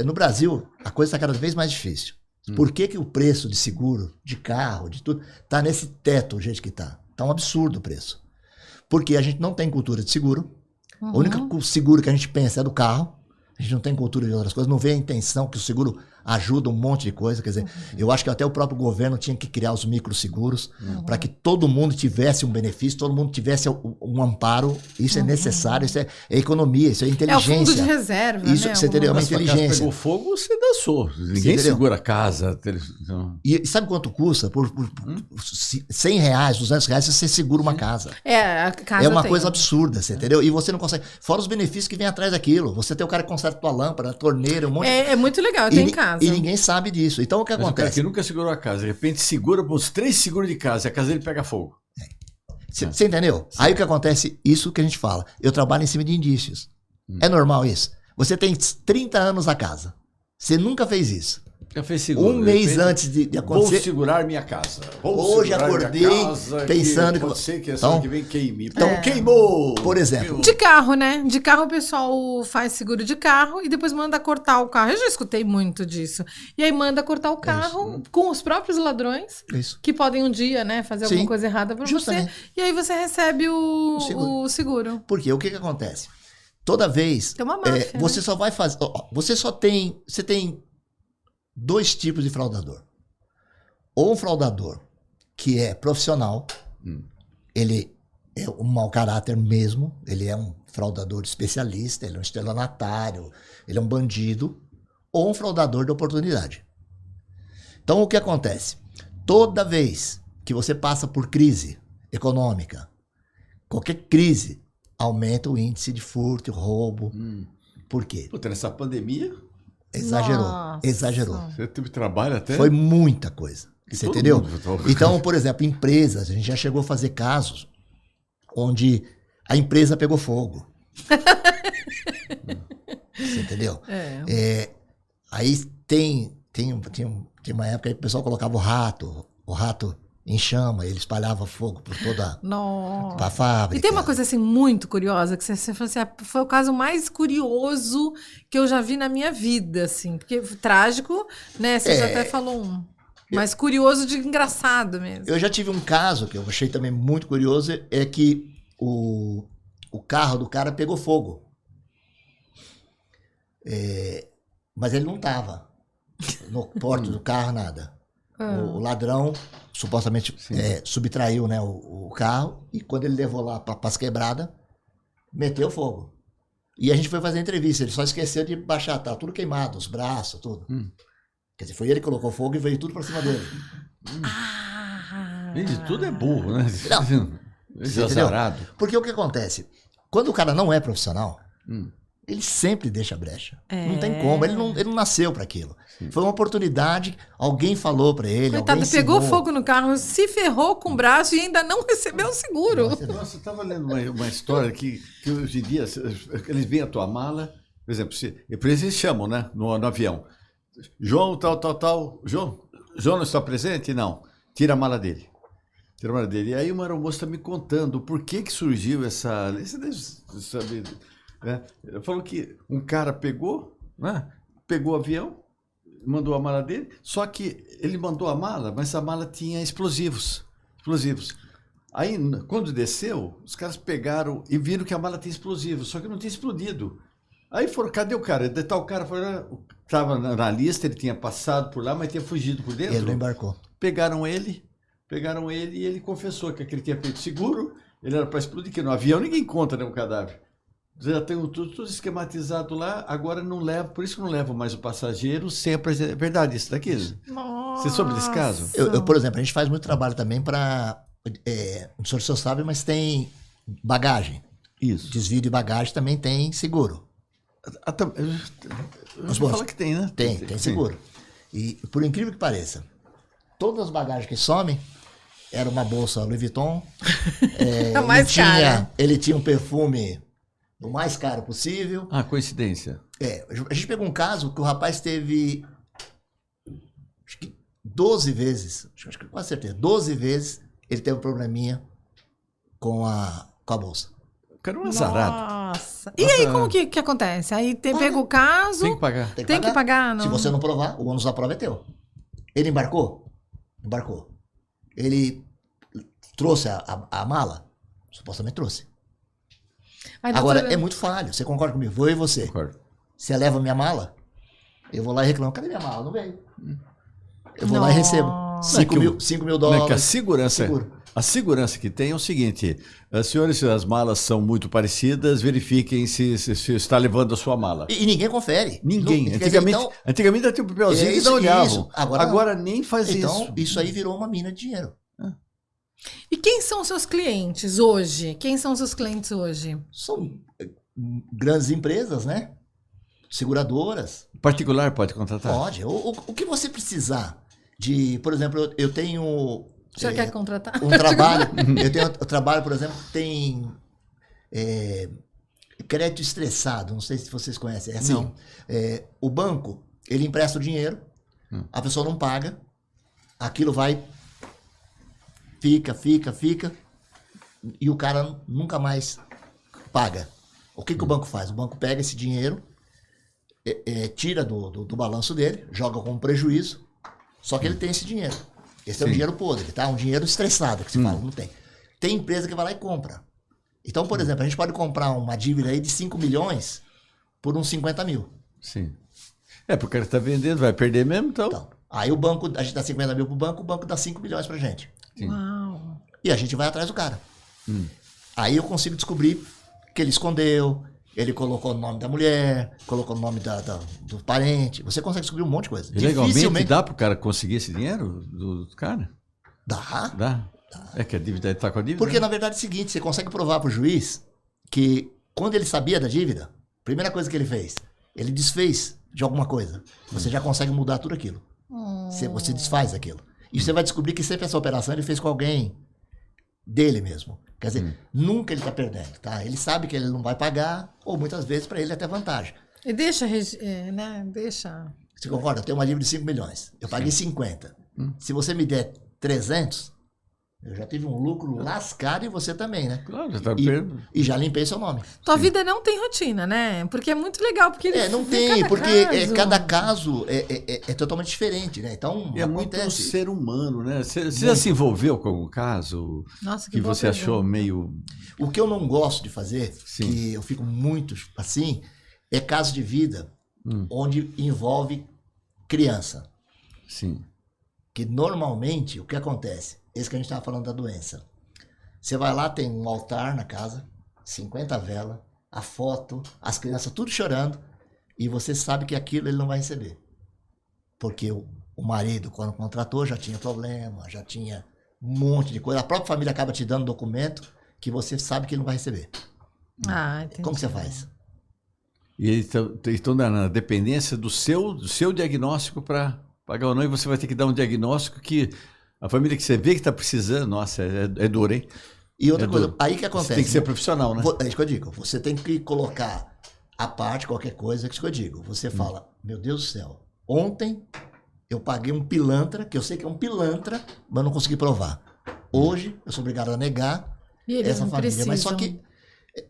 no Brasil a coisa está cada vez mais difícil. Por que o preço de seguro, de carro, de tudo, está nesse teto, o jeito que está? Está um absurdo o preço. Porque a gente não tem cultura de seguro. O único seguro que a gente pensa é do carro. A gente não tem cultura de outras coisas, não vê a intenção que o seguro ajuda um monte de coisa. Quer dizer, eu acho que até o próprio governo tinha que criar os microseguros para que todo mundo tivesse um benefício, todo mundo tivesse um amparo. Isso é necessário, isso é economia, isso é inteligência. É o fundo de reserva, isso, né? Você entendeu? É uma Mas se a casa inteligência. pegou fogo, você dançou. Ninguém segura a casa. E sabe quanto custa? Por R$100, R$200, você segura uma casa. A casa é uma coisa absurda, você entendeu? E você não consegue. Fora os benefícios que vem atrás daquilo. Você tem o cara que conserta tua lâmpada, a torneira, um monte de... É muito legal, eu tenho em casa. E ninguém sabe disso. Então o que acontece? O cara que nunca segurou a casa, de repente segura uns 3 seguros de casa e a casa dele pega fogo. Você entendeu? Sim. Aí o que acontece? Isso que a gente fala. Eu trabalho em cima de indícios. É normal isso? Você tem 30 anos na casa. Você nunca fez isso. Já fez seguro. Um mês antes de acontecer. Vou segurar minha casa. Hoje acordei pensando que pode ser que essa então, que vem queime. Então queimou! Por exemplo. De carro, né? De carro o pessoal faz seguro de carro e depois manda cortar o carro. Eu já escutei muito disso. E aí manda cortar o carro com os próprios ladrões, que podem um dia, né, fazer alguma coisa errada pra você. E aí você recebe o seguro. Porque o que acontece? Toda vez tem uma máfia, você só vai fazer. Você tem 2 tipos de fraudador. Ou um fraudador que é profissional, ele é um mau caráter mesmo, ele é um fraudador especialista, ele é um estelionatário, ele é um bandido, ou um fraudador de oportunidade. Então o que acontece? Toda vez que você passa por crise econômica, qualquer crise, aumenta o índice de furto, roubo. Por quê? Puta, nessa pandemia... Exagerou. Você teve trabalho até? Foi muita coisa. Você entendeu? Então, por exemplo, empresas, a gente já chegou a fazer casos onde a empresa pegou fogo. Você entendeu? Aí tinha uma época aí que o pessoal colocava o rato em chama, ele espalhava fogo por toda a fábrica. E tem uma coisa assim muito curiosa, que você falou assim, foi o caso mais curioso que eu já vi na minha vida, assim, porque trágico, né, você já até falou um, mas curioso de engraçado mesmo. Eu já tive um caso que eu achei também muito curioso, é que o carro do cara pegou fogo. Mas ele não estava no porto do carro, nada. O ladrão supostamente subtraiu, né, o carro, e quando ele levou lá para as quebradas, meteu fogo. E a gente foi fazer entrevista, ele só esqueceu de baixar, tá tudo queimado, os braços, tudo. Quer dizer, foi ele que colocou fogo e veio tudo para cima dele. Gente, tudo é burro, né? Não. Azarado. Porque o que acontece? Quando o cara não é profissional, ele sempre deixa brecha. Não tem como, ele não nasceu para aquilo. Foi uma oportunidade, alguém falou para ele. Coitado, pegou fogo no carro, se ferrou com o braço e ainda não recebeu o seguro. Nossa, eu estava lendo uma história que hoje em dia, eles veem a tua mala, por exemplo, eles chamam, né, no avião. João, tal. João não está presente? Não. Tira a mala dele. E aí uma aeromoça está me contando por que surgiu essa... Você deve saber, né? Falou que um cara pegou, né? Pegou o avião, mandou a mala dele, só que ele mandou a mala, mas a mala tinha explosivos. Aí, quando desceu, os caras pegaram e viram que a mala tinha explosivos, só que não tinha explodido. Aí foram, cadê o cara? O cara estava na lista, ele tinha passado por lá, mas tinha fugido por dentro. Ele não embarcou. Pegaram ele e ele confessou que ele tinha feito seguro, ele era para explodir, que no avião ninguém conta, né, um cadáver. Já tem tudo esquematizado lá, agora não leva, por isso que não levam mais o passageiro sem a presença. É verdade isso daqui? Nossa. Você soube desse caso? Eu, por exemplo, a gente faz muito trabalho também para, não sei se você sabe, mas tem bagagem. Isso. Desvio de bagagem também tem seguro. Os bons fala que tem, né? Tem seguro. E por incrível que pareça, todas as bagagens que somem era uma bolsa Louis Vuitton. A mais cara. Ele tinha um perfume o mais caro possível. Ah, coincidência. A gente pegou um caso que o rapaz teve, acho que 12 vezes, acho que quase certeza, 12 vezes ele teve um probleminha com a bolsa. O cara é um azarado. Nossa. E aí, como que acontece? Aí pega o caso... Tem que pagar. Tem que pagar, não? Se você não provar, o ônus da prova é teu. Ele embarcou? Embarcou. Ele trouxe a mala? Supostamente trouxe. Aí, agora, doutora... é muito falho. Você concorda comigo? Vou e você. Concordo. Você leva minha mala? Eu vou lá e reclamo. Cadê minha mala? Não veio. Eu vou lá e recebo. 5 mil dólares. Não é que a segurança que tem é o seguinte, senhores, se as malas são muito parecidas, verifiquem se está levando a sua mala. E ninguém confere. Ninguém. Antigamente Tinha um papelzinho que não olhavam. Isso. Agora nem faz isso. Então, isso aí virou uma mina de dinheiro. E quem são os seus clientes hoje? São grandes empresas, né? Seguradoras. Particular pode contratar? Pode. O que você precisar de... Por exemplo, eu tenho... O senhor quer contratar? Um trabalho... eu trabalho, por exemplo, tem... crédito estressado. Não sei se vocês conhecem. É assim. O banco, ele empresta o dinheiro, a pessoa não paga, aquilo vai... Fica, e o cara nunca mais paga. O que o banco faz? O banco pega esse dinheiro, tira do balanço dele, joga com prejuízo, só que ele tem esse dinheiro. Esse é um dinheiro podre, tá? Um dinheiro estressado, que se fala, não tem. Tem empresa que vai lá e compra. Então, por exemplo, a gente pode comprar uma dívida aí de 5 milhões por uns 50 mil. Sim. Porque o cara está vendendo, vai perder mesmo, então. Aí o banco, a gente dá 50 mil pro banco, o banco dá 5 milhões pra gente. Sim. Uau. E a gente vai atrás do cara. Aí eu consigo descobrir que ele escondeu, ele colocou o nome da mulher, colocou o nome do parente. Você consegue descobrir um monte de coisa. E legalmente dá pro cara conseguir esse dinheiro do cara? Dá. É que a dívida está com a dívida? Porque na verdade é o seguinte, você consegue provar pro juiz que quando ele sabia da dívida, a primeira coisa que ele fez, ele desfez de alguma coisa. Você já consegue mudar tudo aquilo. Você desfaz aquilo. E você vai descobrir que sempre essa operação ele fez com alguém dele mesmo. Quer dizer, nunca ele está perdendo, tá? Ele sabe que ele não vai pagar, ou muitas vezes para ele é até vantagem. E deixa, né? Deixa. Você concorda? Eu tenho uma dívida de 5 milhões. Eu paguei 50. Se você me der 300, eu já tive um lucro lascado e você também, né? Claro, já tá e já limpei seu nome. Tua vida não tem rotina, né? Porque é muito legal, porque ele não tem, porque cada caso é totalmente diferente, né? Então, é muito ser humano, né? Você já se envolveu com algum caso? Nossa, que você achou meio... O que eu não gosto de fazer, que eu fico muito assim, é caso de vida onde envolve criança. Sim. Que normalmente, o que acontece? Esse que a gente estava falando da doença. Você vai lá, tem um altar na casa, 50 velas, a foto, as crianças tudo chorando, e você sabe que aquilo ele não vai receber. Porque o marido, quando contratou, já tinha problema, já tinha um monte de coisa. A própria família acaba te dando documento que você sabe que ele não vai receber. Entendi. Como que você faz? E eles estão na dependência do seu diagnóstico para pagar ou não, e você vai ter que dar um diagnóstico que a família que você vê que está precisando, nossa, é duro, hein? E outra coisa, aí que acontece... Você tem que ser profissional, né? É isso que eu digo. Você tem que colocar à parte qualquer coisa, é isso que eu digo. Você fala, meu Deus do céu, ontem eu paguei um pilantra, que eu sei que é um pilantra, mas não consegui provar. Hoje eu sou obrigado a negar essa família. Precisam. Mas só que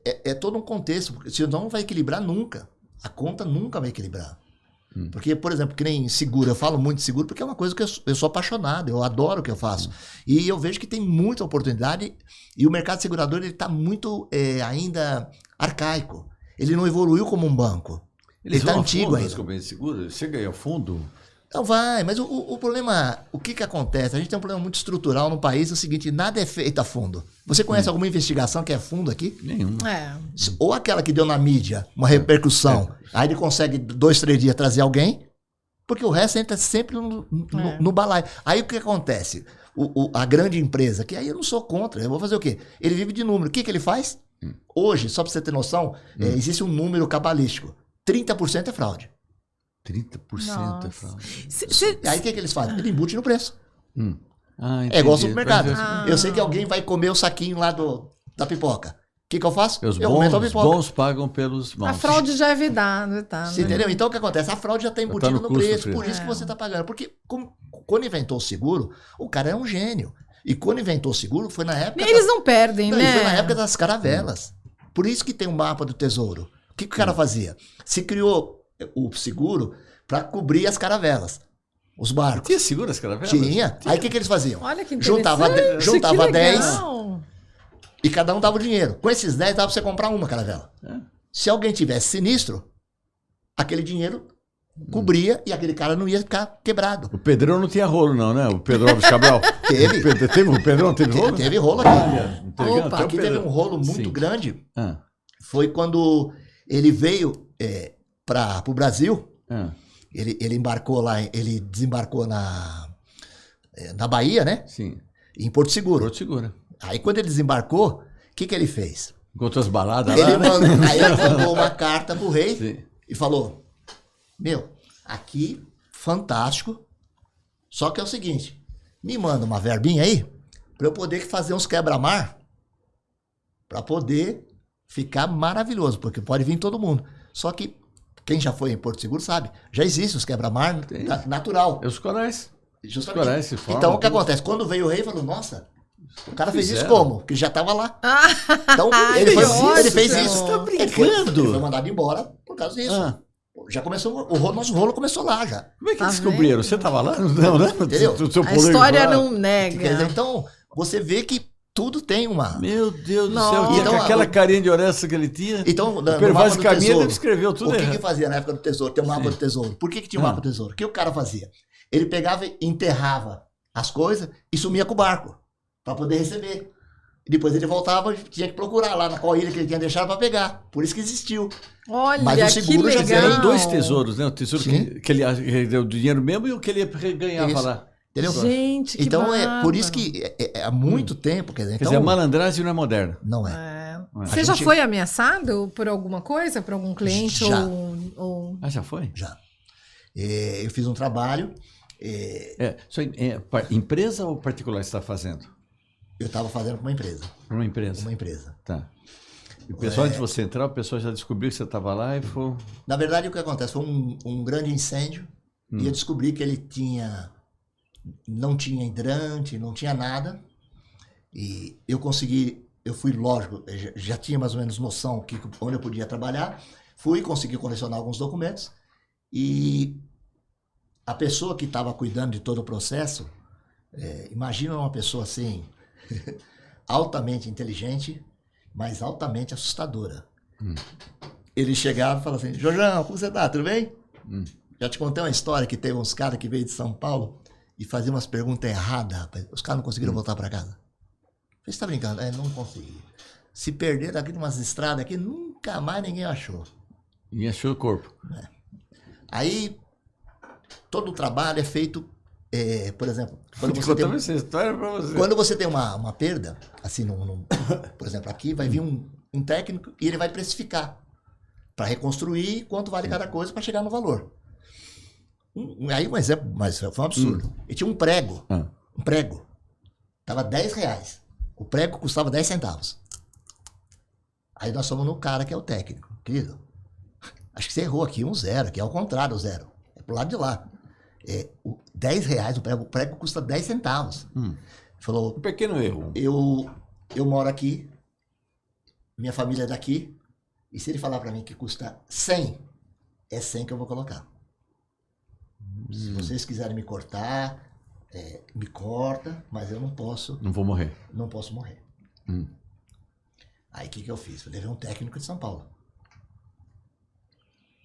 é todo um contexto, porque senão não vai equilibrar nunca. A conta nunca vai equilibrar. Porque, por exemplo, que nem seguro, eu falo muito de seguro porque é uma coisa que eu sou apaixonado, eu adoro o que eu faço. E eu vejo que tem muita oportunidade e o mercado segurador está muito ainda arcaico. Ele não evoluiu como um banco. Ele está antigo ainda. Chega aí ao fundo. Não vai, mas o problema, o que acontece? A gente tem um problema muito estrutural no país, é o seguinte, nada é feito a fundo. Você conhece alguma investigação que é fundo aqui? Nenhum. Ou aquela que deu na mídia, uma repercussão, aí ele consegue 2, 3 dias trazer alguém, porque o resto entra sempre no balaio. Aí o que acontece? A grande empresa, que aí eu não sou contra, eu vou fazer o quê? Ele vive de número. O que ele faz? Hoje, só para você ter noção, existe um número cabalístico. 30% é fraude. 30% é fraude. Aí o que eles fazem? Ele embute no preço. É igual ao supermercado. Eu sei que alguém vai comer o saquinho lá da pipoca. O que eu faço? Eu aumento a pipoca. Os bons pagam pelos maus. A fraude já é vedada. Você entendeu? Então o que acontece? A fraude já está embutida no preço. Por isso que você está pagando. Porque quando inventou o seguro, o cara é um gênio. E quando inventou o seguro, foi na época... Eles não perdem, né? Foi na época das caravelas. Por isso que tem um mapa do tesouro. O que o cara fazia? Se criou o seguro para cobrir as caravelas, os barcos. Tinha seguro as caravelas? Tinha. Aí o que eles faziam? Olha que juntava 10 e cada um dava o dinheiro. Com esses 10 dava para você comprar uma caravela. Se alguém tivesse sinistro, aquele dinheiro cobria e aquele cara não ia ficar quebrado. O Pedrão não tinha rolo não, né? O Pedro Alves Cabral. O Pedrão teve rolo? Teve rolo aqui. Aqui teve um rolo muito grande. Foi quando ele veio para o Brasil. Ele embarcou lá, ele desembarcou na Bahia, né? Sim. Em Porto Seguro. Porto Seguro. Aí quando ele desembarcou, o que ele fez? Encontrou as baladas lá, né? Aí ele mandou uma carta pro rei e falou, aqui, fantástico, só que é o seguinte, me manda uma verbinha aí para eu poder fazer uns quebra-mar para poder ficar maravilhoso, porque pode vir todo mundo. Só que quem já foi em Porto Seguro sabe, já existe os quebra-mar natural. É os corais. Justamente. Os corais se formam. Então o que acontece? Quando veio o rei, falou, nossa, o cara fez isso como? Porque já estava lá. Então ele fez isso. Você tá brincando? Ele foi mandado embora por causa disso. Já começou, nosso rolo começou lá já. Como é que descobriram? Você estava lá? Não, né? Entendeu? A história não nega. Então, você vê que tudo tem uma... Meu Deus do céu, então, aquela carinha de orelha que ele tinha. Então, o Pervaz Caminha ele escreveu tudo. O que fazia na época do tesouro? Tem um mapa do tesouro. Por que tinha um mapa do tesouro? O que o cara fazia? Ele pegava e enterrava as coisas e sumia com o barco para poder receber. E depois ele voltava e tinha que procurar lá na qual ilha que ele tinha deixado para pegar. Por isso que existiu. Olha, mas o seguro que legal. Eram 2 tesouros, né? O tesouro que ele deu dinheiro mesmo e o que ele ganhava lá. Entendeu? Gente, que então por isso que há muito tempo. Quer dizer, a malandragem não é moderna. Não é. Você já foi ameaçado por alguma coisa? Por algum cliente? Já. Já foi? Já. Eu fiz um trabalho. Empresa ou particular você está fazendo? Eu estava fazendo com uma empresa. Uma empresa? Uma empresa. Tá. E o pessoal, antes de você entrar, o pessoal já descobriu que você estava lá e foi... Na verdade, o que acontece? Foi um grande incêndio e eu descobri que ele não tinha hidrante, não tinha nada. E eu fui, lógico, já tinha mais ou menos noção onde eu podia trabalhar. Consegui colecionar alguns documentos e a pessoa que estava cuidando de todo o processo, imagina uma pessoa assim, altamente inteligente, mas altamente assustadora. Ele chegava e falava assim, Jorjão, como você tá? Tudo bem? Já te contei uma história que teve uns caras que veio de São Paulo e faziam umas perguntas erradas, rapaz. Os caras não conseguiram voltar para casa. Você está brincando? Não consegui. Se perderam aqui numas estradas aqui, nunca mais ninguém achou. E achou o corpo. Aí, todo o trabalho é feito, por exemplo... Quando você tem uma perda, assim, por exemplo, aqui vai vir um técnico e ele vai precificar para reconstruir quanto vale cada coisa para chegar no valor. Aí um exemplo, mas foi um absurdo. Ele tinha um prego. Um prego. Tava R$10. O prego custava 10 centavos. Aí nós fomos no cara que é o técnico. Querido, acho que você errou aqui, um 0. Aqui é ao contrário, o 0. É pro lado de lá. R$10 o prego custa 10 centavos. Falou, um pequeno erro. Eu moro aqui, minha família é daqui, e se ele falar para mim que custa 100, é 100 que eu vou colocar. Se vocês quiserem me cortar, me corta, mas eu não posso. Não vou morrer. Não posso morrer. Aí o que eu fiz? Eu levei um técnico de São Paulo.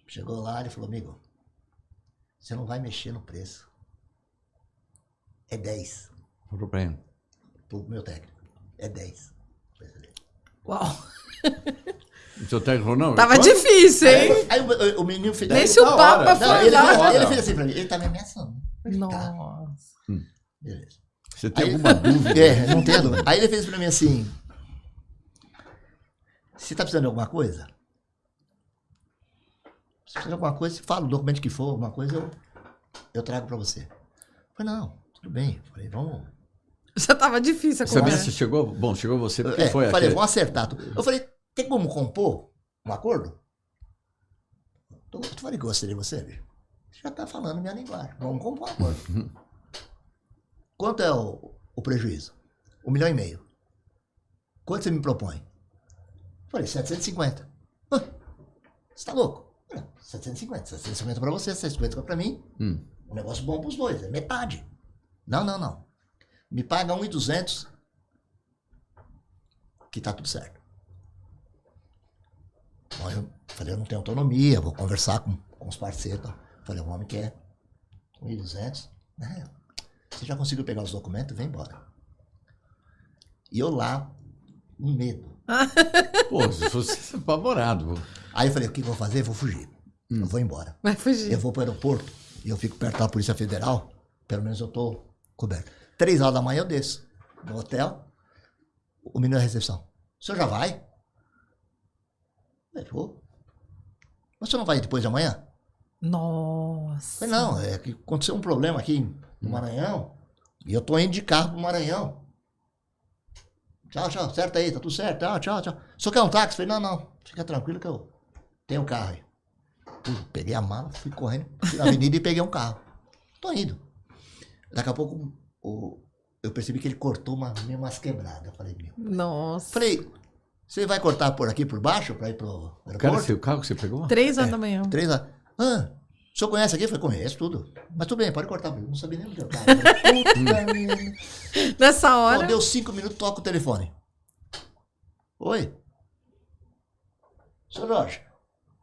Chegou lá e falou, amigo, você não vai mexer no preço. É 10. Falou pra ele. Pro meu técnico. É 10. Uau. O seu técnico falou, não. Tava difícil, hein? Aí o menino fez... Nem se o Papa foi lá. Ele fez assim pra mim, ele tá me ameaçando. Nossa. Beleza. Você tem alguma dúvida? Não tenho dúvida. Aí ele fez pra mim assim, você tá precisando de alguma coisa? Se precisa de alguma coisa, fala o documento que for, alguma coisa eu trago pra você. Eu falei, não, tudo bem. Eu falei, vamos... Já tava difícil a conversa. Você chegou? Bom, chegou você, porque foi falei, aquele... vamos acertar. Eu falei, tem como compor um acordo? Eu falei que eu gostei de você, bicho. Você já tá falando minha linguagem. Vamos compor um acordo. Quanto é o prejuízo? 1,5 milhão. Quanto você me propõe? Eu falei, 750. Você tá louco? 750 pra você, 750 pra mim. Um negócio bom pros dois, é metade. Não. Me paga 1.200 que tá tudo certo. Bom, eu falei, eu não tenho autonomia, vou conversar com os parceiros. Tá? Falei, o homem quer 1.200. Você já conseguiu pegar os documentos? Vem embora. E eu lá, um medo. Pô, se fosse apavorado. Aí eu falei, o que eu vou fazer? Eu vou fugir. Eu vou embora. Vai fugir. Eu vou pro aeroporto e eu fico perto da Polícia Federal. Pelo menos eu tô coberto. 3 horas da manhã eu desço no hotel. O menino da recepção. O senhor já vai? Eu vou. Mas o senhor não vai depois de amanhã? Nossa. Eu falei, não, é que aconteceu um problema aqui no Maranhão. E eu tô indo de carro pro Maranhão. Tchau, certo aí, tá tudo certo. Tchau. O senhor quer um táxi? Eu falei, não, fica tranquilo que eu tenho um carro aí. Peguei a mala, fui correndo, fui na avenida e peguei um carro. Tô indo. Daqui a pouco eu percebi que ele cortou umas quebradas. Eu falei, meu. Nossa. Falei, você vai cortar por aqui por baixo pra ir pro aeroporto? Cara, o carro que você pegou? 3 horas da manhã. 3 horas. O senhor conhece aqui? Eu falei, conheço tudo. Mas tudo bem, pode cortar. Eu não sabia nem onde eu tava. Nessa hora. Bom, deu 5 minutos, toca o telefone. Oi? Senhor Jorge,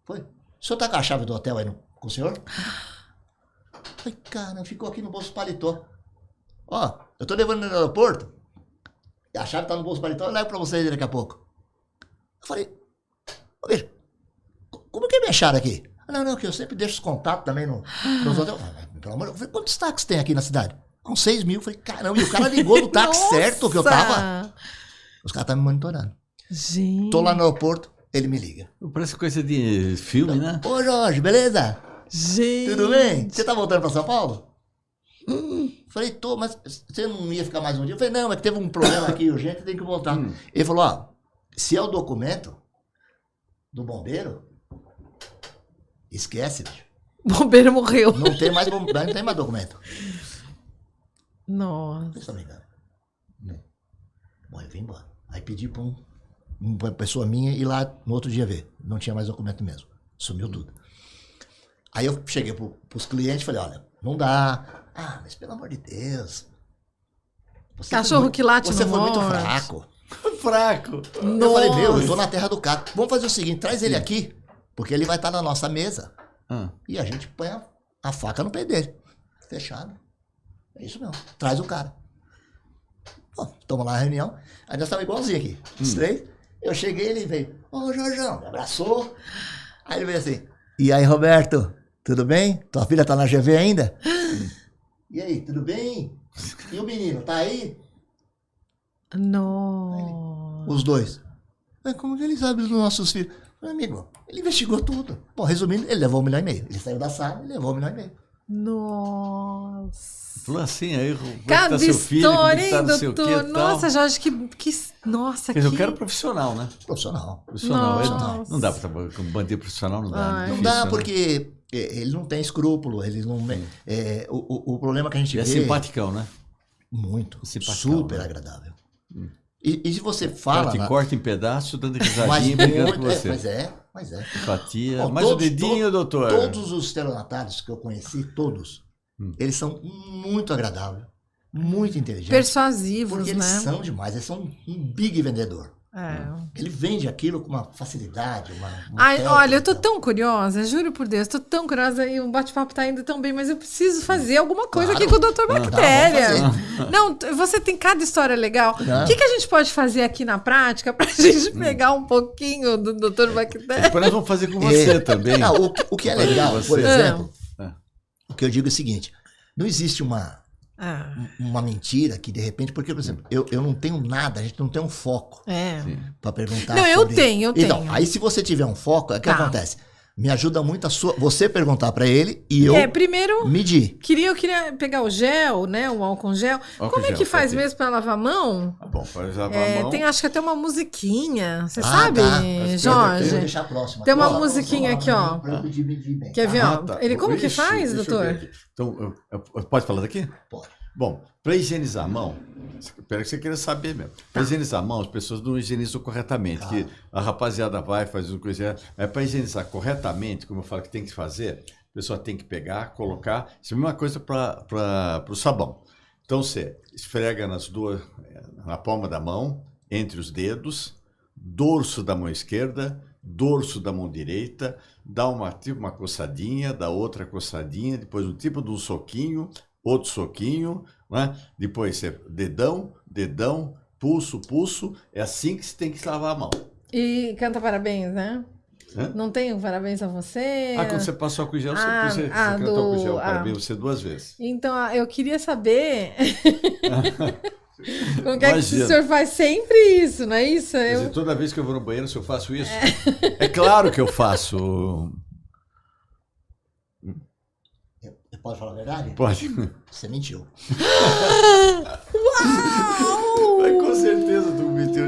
foi? O senhor tá com a chave do hotel aí com o senhor? Ai, cara, ficou aqui no bolso do paletó. Ó, eu tô levando no aeroporto. E a chave tá no bolso do paletó, eu levo pra vocês daqui a pouco. Eu falei, ô bicho, como que me acharam aqui? Não, que eu sempre deixo os contatos também nos hotéis. Pelo amor de Deus, quantos táxis tem aqui na cidade? Com 6 mil. Eu falei, caramba, e o cara ligou do táxi certo que eu tava. Os caras estavam me monitorando. Gente. Tô lá no aeroporto, ele me liga. Parece coisa de filme, né? Ô Jorge, beleza? Gente. Tudo bem? Você tá voltando pra São Paulo? Falei, tô, mas você não ia ficar mais um dia? Eu falei, não, é que teve um problema aqui urgente, tem que voltar. Ele falou, ó, se é o documento do bombeiro, esquece, bicho. O bombeiro morreu. Não tem mais documento. Nossa. Vocês estão brincando? Bom, eu vim embora. Aí pedi pra uma pessoa minha ir lá no outro dia ver. Não tinha mais documento mesmo. Sumiu tudo. Aí eu cheguei pros clientes e falei, olha, não dá. Mas pelo amor de Deus. Cachorro que late no Você foi muito morte. fraco. Fraco. Eu falei, eu tô na terra do cara. Vamos fazer o seguinte, traz ele aqui, porque ele vai estar na nossa mesa. E a gente põe a faca no pé dele. Fechado. É isso mesmo. Traz o cara. Bom, estamos lá na reunião. Aí nós estamos igualzinho aqui. Os 3. Eu cheguei, ele veio. Ô, Jorjão, me abraçou. Aí ele veio assim. E aí, Roberto, tudo bem? Tua filha tá na GV ainda? E aí, tudo bem? E o menino, tá aí? Não. Os 2. Mas como que ele sabe dos nossos filhos? Falei, amigo, ele investigou tudo. Bom, resumindo, ele levou 1,5 milhão. Ele saiu da sala e levou 1,5 milhão. Nossa. Falou assim, aí Cada tá seu filho, história, hein, tá não sei o doutor? quê, Nossa, Jorge, nossa, Mas eu quero profissional, né? Profissional. Nossa. Não dá pra trabalhar com bandido profissional, não dá. Ai. Não Difícil, dá, né? porque ele não tem escrúpulo, ele não... o problema que a gente Ele é vê... simpaticão, né? Muito. Simpaticão, Super né? agradável. E se você O cara fala... te corta em pedaços, dando mas risadinha, brigando com muito, você. mas é. Simpatia. Bom, Mais o dedinho, doutor. Todos os estelionatários que eu conheci, todos, eles são muito agradáveis, muito inteligentes. Persuasivos, porque né? eles são demais, eles são um big vendedor. Ele vende aquilo com uma facilidade, uma Ai, olha, eu tô tão curiosa, juro por Deus, tô tão curiosa e o bate-papo tá indo tão bem, mas eu preciso fazer alguma coisa aqui com o Dr. Bactéria. Não, você tem cada história legal. O que a gente pode fazer aqui na prática pra gente pegar um pouquinho do Dr. Bactéria? Depois nós vamos fazer com você também. Não, o que é legal, por exemplo, o que eu digo é o seguinte, não existe uma mentira que de repente, porque, por exemplo, eu não tenho nada, a gente não tem um foco para perguntar. Não, eu tenho. Então, aí se você tiver um foco, o que acontece? Me ajuda muito você perguntar para ele e eu primeiro medir. Eu queria pegar o gel, né? O álcool gel. Como é que faz mesmo para lavar a mão? Bom, para lavar a mão. Tem, acho que até uma musiquinha. Você sabe, Jorge? Vou deixar próximo. Tem uma musiquinha aqui, ó. Quer ver, ó? Ele como que faz, doutor? Então, pode falar daqui? Pode. Bom, para higienizar a mão, espero que você queira saber mesmo. Para higienizar a mão, as pessoas não higienizam corretamente. Que a rapaziada vai fazer uma coisa. Para higienizar corretamente, como eu falo que tem que fazer, a pessoa tem que pegar, colocar. Isso é a mesma coisa para o sabão. Então você esfrega na palma da mão, entre os dedos, dorso da mão esquerda, dorso da mão direita, dá uma coçadinha, dá outra coçadinha, depois um tipo de um soquinho, outro soquinho, né? Depois você dedão, pulso, é assim que você tem que lavar a mão. E canta parabéns, né? Não tem um parabéns a você? Quando você passou com o gel, você cantou com o gel, parabéns você 2 vezes. Então, eu queria saber... Como é que o senhor faz sempre isso, não é isso? Quer dizer, toda vez que eu vou no banheiro, se eu faço isso? É claro que eu faço... Pode falar a verdade? Pode. Você mentiu. Uau! Mas com certeza tu mentiu.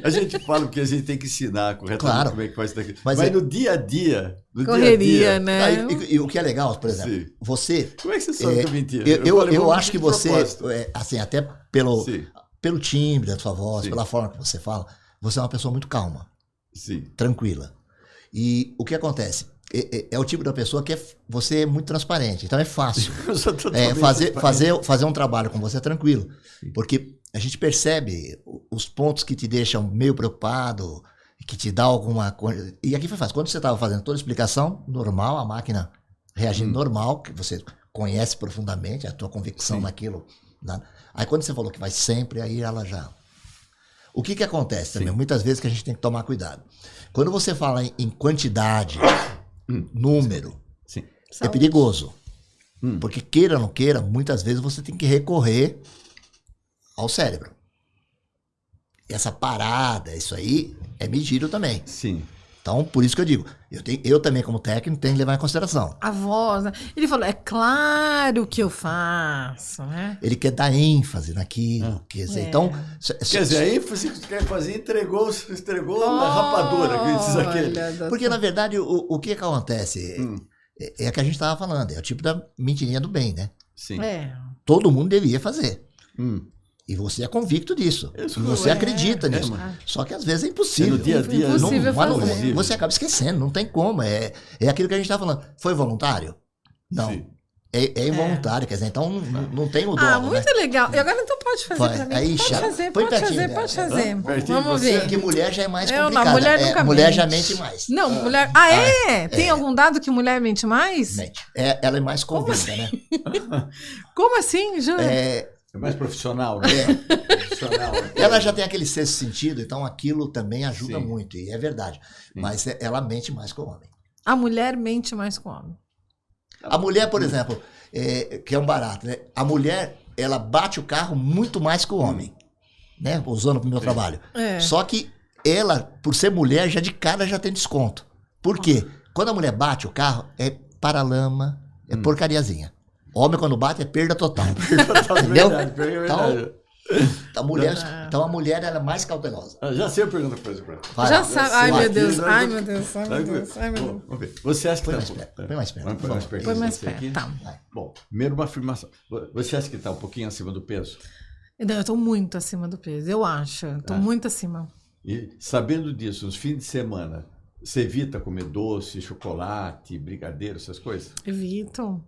A gente fala que a gente tem que ensinar corretamente como é que faz isso daqui. Mas no dia a dia... Correria, né? E o que é legal, por exemplo, você... Como é que você sabe que eu menti? Eu acho que você, assim, até pelo timbre da sua voz, pela forma que você fala, você é uma pessoa muito calma. Sim. Tranquila. E o que acontece? É o tipo da pessoa que você é muito transparente, então é fácil. Fazer um trabalho com você é tranquilo, porque a gente percebe os pontos que te deixam meio preocupado, que te dá alguma coisa. E aqui foi fácil. Quando você estava fazendo toda a explicação, normal, a máquina reagindo normal, que você conhece profundamente, a tua convicção naquilo. Né? Aí quando você falou que vai sempre, aí ela já... O que acontece também? Muitas vezes que a gente tem que tomar cuidado. Quando você fala em quantidade... número, é perigoso. Porque queira ou não queira, muitas vezes você tem que recorrer ao cérebro. E essa parada, isso aí, é medido também. Sim. Então, por isso que eu digo, eu também como técnico tenho que levar em consideração. A voz, né? Ele falou, é claro que eu faço, né? Ele quer dar ênfase naquilo. Quer dizer, então... Quer dizer, a ênfase que você quer fazer entregou na rapadura. Porque, na verdade, o que acontece é que a gente estava falando, é o tipo da mentirinha do bem, né? Sim. Todo mundo devia fazer. E você é convicto disso. Você acredita nisso. Só que às vezes é impossível. No dia a dia. Você acaba esquecendo, não tem como. É aquilo que a gente está falando. Foi voluntário? Não. Sim. É involuntário, quer dizer, então não tem o dolo. Muito legal. E agora então pode fazer pra mim. Aí, pode fazer. Vamos ver. Porque mulher já é mais complicada. Não, mulher nunca mulher já mente mais. Não, mulher... Tem algum dado que mulher mente mais? Mente. Ela é mais convicta, né? Como assim, Júlio? É mais profissional, né? Profissional. Ela já tem aquele sexto sentido, então aquilo também ajuda muito, e é verdade. Mas ela mente mais que o homem. A mulher mente mais que o homem. A mulher, por exemplo, que é um barato, né? A mulher, ela bate o carro muito mais que o homem, né? Usando para o meu trabalho. Só que ela, por ser mulher, já de cara já tem desconto. Por quê? Quando a mulher bate o carro, é paralama, é porcariazinha. Homem, quando bate, é perda total. Entendeu? Então a mulher ela é mais cautelosa. Já sei a pergunta que fazer para ela. Já sabe. Ai, meu Deus. Ai, meu Deus. Vamos ver. Você acha que Põe mais perto. Põe mais perto. Tá. Bom, primeiro uma afirmação. Você acha que está um pouquinho acima do peso? Não, eu estou muito acima do peso, eu acho. Estou muito acima. E sabendo disso, nos fins de semana, você evita comer doce, chocolate, brigadeiro, essas coisas? Evito.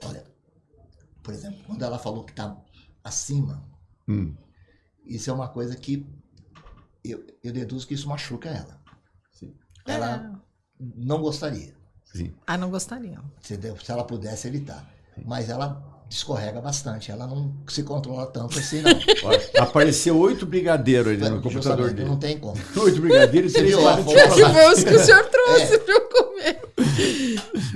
Olha, por exemplo, quando ela falou que está acima, isso é uma coisa que eu deduzo que isso machuca ela. Sim. Ela não gostaria. Sim. Não gostaria. Entendeu? Se ela pudesse evitar. Mas ela escorrega bastante, ela não se controla tanto assim, não. Olha, apareceu 8 brigadeiros ali no computador dele. Não tem como. 8 brigadeiros e 3 viu? Que foi os que o senhor trouxe para eu comer.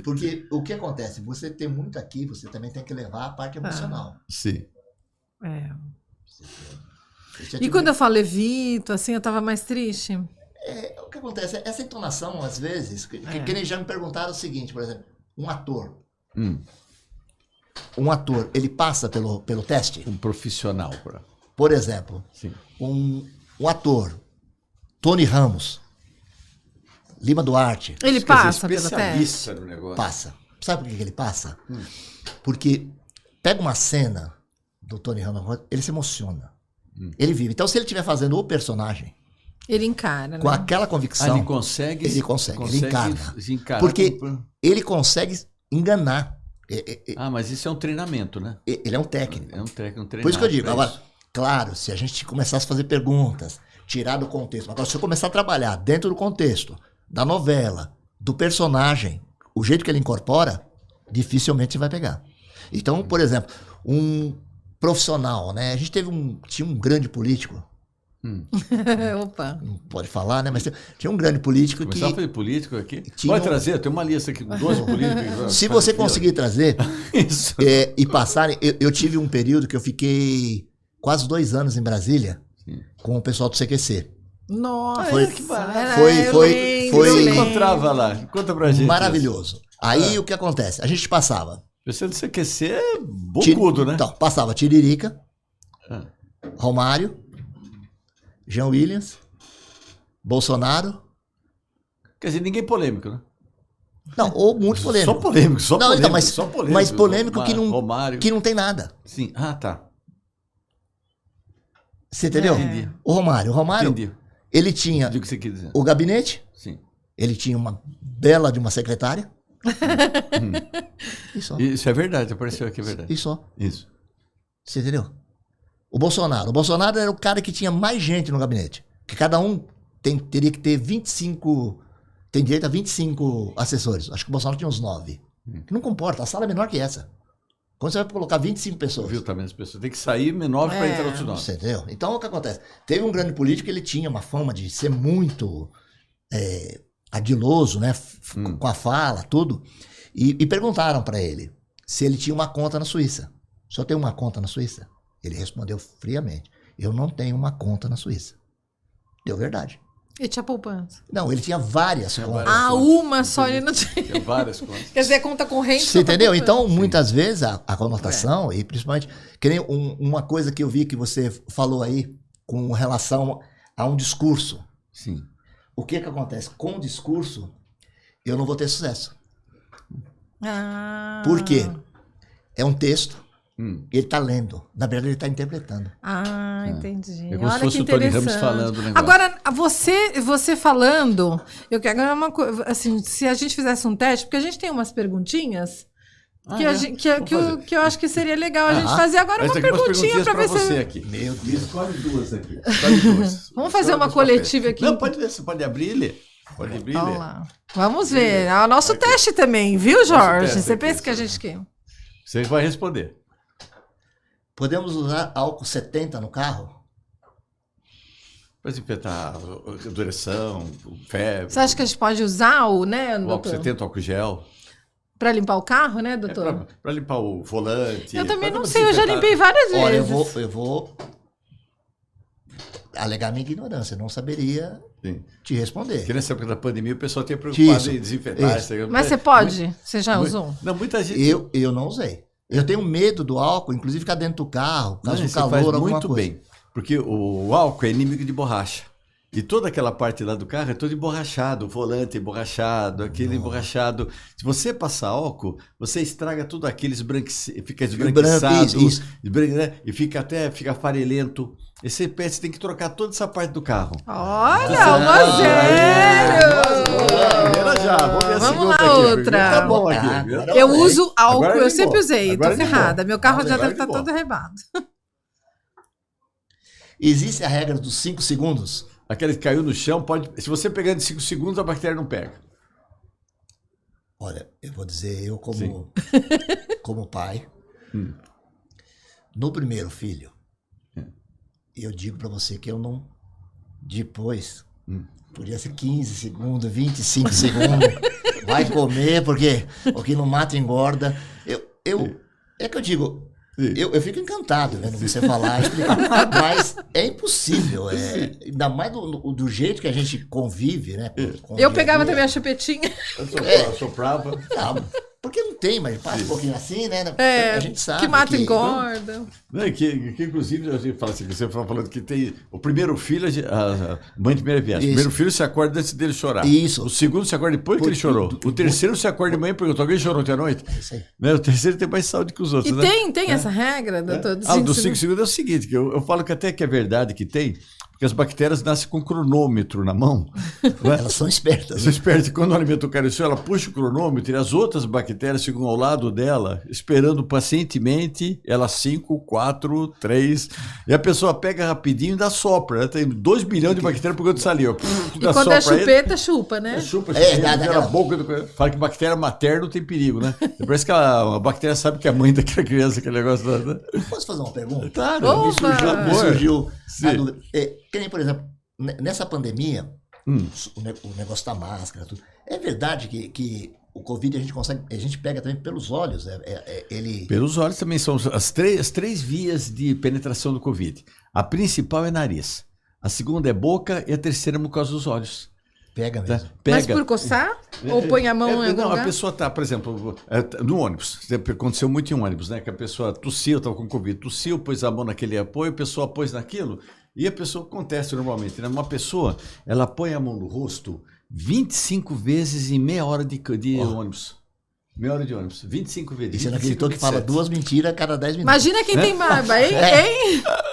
Porque o que acontece? Você tem muito aqui, você também tem que levar a parte emocional. Sim. E quando eu falo evito, assim, eu tava mais triste? O que acontece? Essa entonação, às vezes, que nem já me perguntaram o seguinte, por exemplo, um ator. Um ator, ele passa pelo teste? Um profissional. Por exemplo, Sim. Um ator, Tony Ramos, Lima Duarte. Ele passa pelo teste? No negócio. Passa. Sabe por que ele passa? Porque pega uma cena do Tony Ramos, ele se emociona. Ele vive. Então, se ele estiver fazendo o personagem, ele encara, com né? aquela convicção, ele consegue, ele encarna. Porque ele consegue enganar. Mas isso é um treinamento, né? Ele é um técnico. É um técnico treinado. Por isso que eu digo, agora, claro, se a gente começasse a fazer perguntas, tirar do contexto, agora se eu começar a trabalhar dentro do contexto, da novela, do personagem, o jeito que ele incorpora, dificilmente você vai pegar. Então, por exemplo, um profissional, né? A gente tinha um grande político. Opa. Não pode falar, né? Mas tinha um grande político Começar a fazer político aqui? Pode trazer, tem uma lista aqui com 12 políticos. Se você conseguir trazer Isso. E passarem... Eu tive um período que eu fiquei quase 2 anos em Brasília com o pessoal do CQC. Nossa, que barato. Foi Você encontrava lá? Conta pra gente. Maravilhoso. Aí o que acontece? A gente passava... Você do CQC é bocudo, né? Então, passava Tiririca, Romário, Jean Williams, Bolsonaro. Quer dizer, ninguém polêmico, né? Não, ou muito polêmico. Só polêmico, só não, polêmico. Então, só polêmico. Mas polêmico Romário. que não tem nada. Sim. Tá. Você entendeu? Entendi. O Romário, Entendi. Ele tinha O que você quer dizer. o gabinete, Sim. ele tinha uma bela de uma secretária. Isso é verdade, apareceu aqui, é verdade. E só. Isso. Você entendeu? O Bolsonaro era o cara que tinha mais gente no gabinete. Que cada um teria que ter 25... Tem direito a 25 assessores. Acho que o Bolsonaro tinha uns 9. Que não comporta, a sala é menor que essa. Quando você vai colocar 25 pessoas... Viu também as pessoas? Tem que sair menor para entrar outro nome. Você entendeu? Então, o que acontece? Teve um grande político, ele tinha uma fama de ser muito ardiloso, né? Com a fala, tudo. E perguntaram para ele se ele tinha uma conta na Suíça. Só tem uma conta na Suíça? Ele respondeu friamente: eu não tenho uma conta na Suíça. Deu verdade. Ele tinha poupança? Não, ele tinha várias contas. Uma só ele não tinha. Tinha várias contas. Quer dizer, conta corrente. Você entendeu? Então, muitas vezes, a conotação, e principalmente, que nem uma coisa que eu vi que você falou aí, com relação a um discurso. Sim. O que acontece? Com o discurso, eu não vou ter sucesso. Por quê? É um texto. Ele está lendo. Na verdade, ele está interpretando. Entendi. É como Olha se fosse que o Tony interessante. Ramos falando o negócio. Agora, você falando, eu quero agora uma coisa, assim, se a gente fizesse um teste, porque a gente tem umas perguntinhas que eu acho que seria legal a gente fazer agora uma perguntinha para ver se... você aqui. Meu Deus. Escolhe 2 aqui. Escolhe 2. Vamos fazer uma coletiva aqui. Não, pode ver, você pode abrir ele. Pode abrir ele. Vamos ver. É o nosso teste também, viu, Jorge? Você pensa que a gente quer? Você vai responder. Podemos usar álcool 70 no carro? Para desinfetar duração, febre. Você acha que a gente pode usar o, né, o álcool 70, álcool gel? Para limpar o carro, né, doutor? Para limpar o volante. Eu também não sei, eu já limpei várias vezes. Olha, eu vou alegar minha ignorância, eu não saberia te responder. Porque nessa época da pandemia o pessoal tinha preocupado em desinfetar. Mas você pode? Você já usou? Não, muita gente... Eu não usei. Eu tenho medo do álcool, inclusive ficar dentro do carro, caso do calor, faz alguma muito coisa. Bem, porque o álcool é inimigo de borracha. E toda aquela parte lá do carro é todo emborrachado, o volante emborrachado, aquele emborrachado. Se você passar álcool, você estraga tudo aquilo, fica esbranquiçado, né? E fica farelento. Esse pé você tem que trocar toda essa parte do carro. Olha, o Vamos lá, outra. Tá bom aqui. Eu uso álcool, eu sempre usei, tô ferrada. Meu carro já deve estar todo arrebado. Existe a regra dos 5 segundos? Aquele que caiu no chão, se você pegar de 5 segundos, a bactéria não pega. Olha, eu vou dizer, como pai, no primeiro filho, eu digo para você que eu não, depois, podia ser 15 segundos, 25 segundos, vai comer, porque o que não mata engorda. É que eu digo... Eu fico encantado vendo você falar, explicar, mas é impossível, ainda mais do jeito que a gente convive, né? Eu pegava também a chupetinha. Eu soprava. Porque não tem, mas passa um pouquinho assim, né? A gente sabe. Que mata engorda. Que inclusive, a gente fala assim, você falando que tem o primeiro filho, a mãe de primeira viagem. O primeiro filho se acorda antes dele chorar. Isso. O segundo se acorda depois que ele chorou. O terceiro se acorda de manhã e pergunta, alguém chorou ontem à noite? É isso aí. O terceiro tem mais saúde que os outros, e né? tem essa regra, doutor? Dos 5 segundos é o seguinte, que eu falo que até que é verdade que tem, porque as bactérias nascem com um cronômetro na mão. Né? Elas são espertas. São espertas. Quando o alimento careceu, ela puxa o cronômetro e as outras bactérias ficam ao lado dela, esperando pacientemente, ela 5, 4, 3, e a pessoa pega rapidinho e dá sopra. Ela tem 2 bilhões de bactérias por conta de saliva. E quando é chupeta, chupa, né? Chupa, a boca. Fala que bactéria materna não tem perigo, né? Parece que a bactéria sabe que é a mãe daquela criança, aquele negócio lá, né? Posso fazer uma pergunta? Claro. Me surgiu a dúvida. Que nem, por exemplo, nessa pandemia, o negócio da máscara, tudo. É verdade que o Covid a gente pega também pelos olhos. Pelos olhos também são as três vias de penetração do Covid. A principal é nariz, a segunda é boca e a terceira é mucosa dos olhos. Pega mesmo. Tá? Pega. Mas por coçar? Ou põe a mão em algum lugar? A pessoa tá, por exemplo, no ônibus. Aconteceu muito em ônibus, né? Que a pessoa tossiu, estava com Covid, tossiu, pôs a mão naquele apoio, a pessoa pôs naquilo, e a pessoa acontece normalmente, né? Uma pessoa, ela põe a mão no rosto 25 vezes em meia hora de ônibus. Meia hora de ônibus, 25 vezes. E você não acreditou que fala 2 mentiras a cada 10 minutos. Imagina quem tem barba, hein?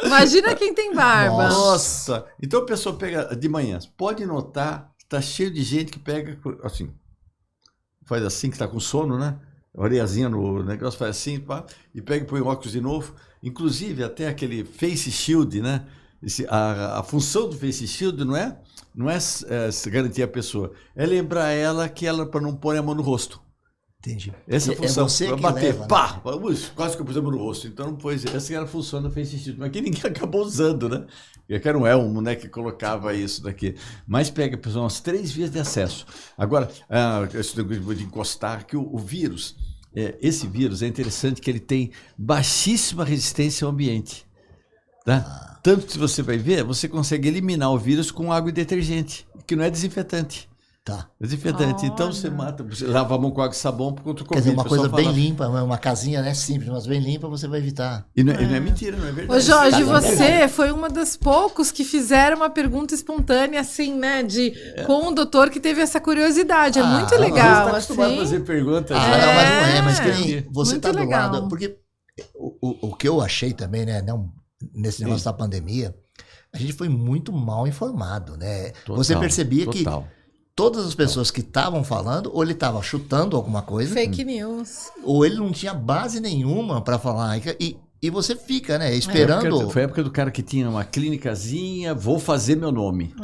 Imagina quem tem barba. Nossa! Então a pessoa pega de manhã, pode notar, tá cheio de gente que pega assim, faz assim, que tá com sono, né? Orelhazinha no negócio, faz assim, pá, e pega e põe o óculos de novo. Inclusive até aquele face shield, né? A função do face shield não é garantir a pessoa, é lembrar ela que ela para não pôr a mão no rosto. Entendi. Essa função, você que bater, leva, pá, né? Quase que eu pus a mão no rosto. Então não pôs. Essa era a função do face shield, mas que ninguém acabou usando, né? Que era um elmo, né, que colocava isso daqui. Mas pega, pessoal, umas 3 vias de acesso. Agora, esse negócio de encostar, que o vírus, esse vírus é interessante que ele tem baixíssima resistência ao ambiente. Tá? Tanto que se você vai ver, você consegue eliminar o vírus com água e detergente, que não é desinfetante. Tá. Desinfetante. Então você lava a mão com água e sabão por conta do Covid. Quer dizer, uma coisa bem limpa, uma casinha, né, simples, mas bem limpa, você vai evitar. E não é mentira, não é verdade. Ô Jorge, você foi uma das poucos que fizeram uma pergunta espontânea, assim, né, com o doutor que teve essa curiosidade. É muito legal. Você está acostumado a fazer perguntas. Não, mas não é, mas que você muito tá do legal. lado. Porque o que eu achei também, né, nesse negócio da pandemia, a gente foi muito mal informado, né? Você percebia que todas as pessoas que estavam falando, ou ele estava chutando alguma coisa. Fake news. Ou ele não tinha base nenhuma para falar. E você fica, né, esperando. Foi a época do cara que tinha uma clínicazinha, vou fazer meu nome.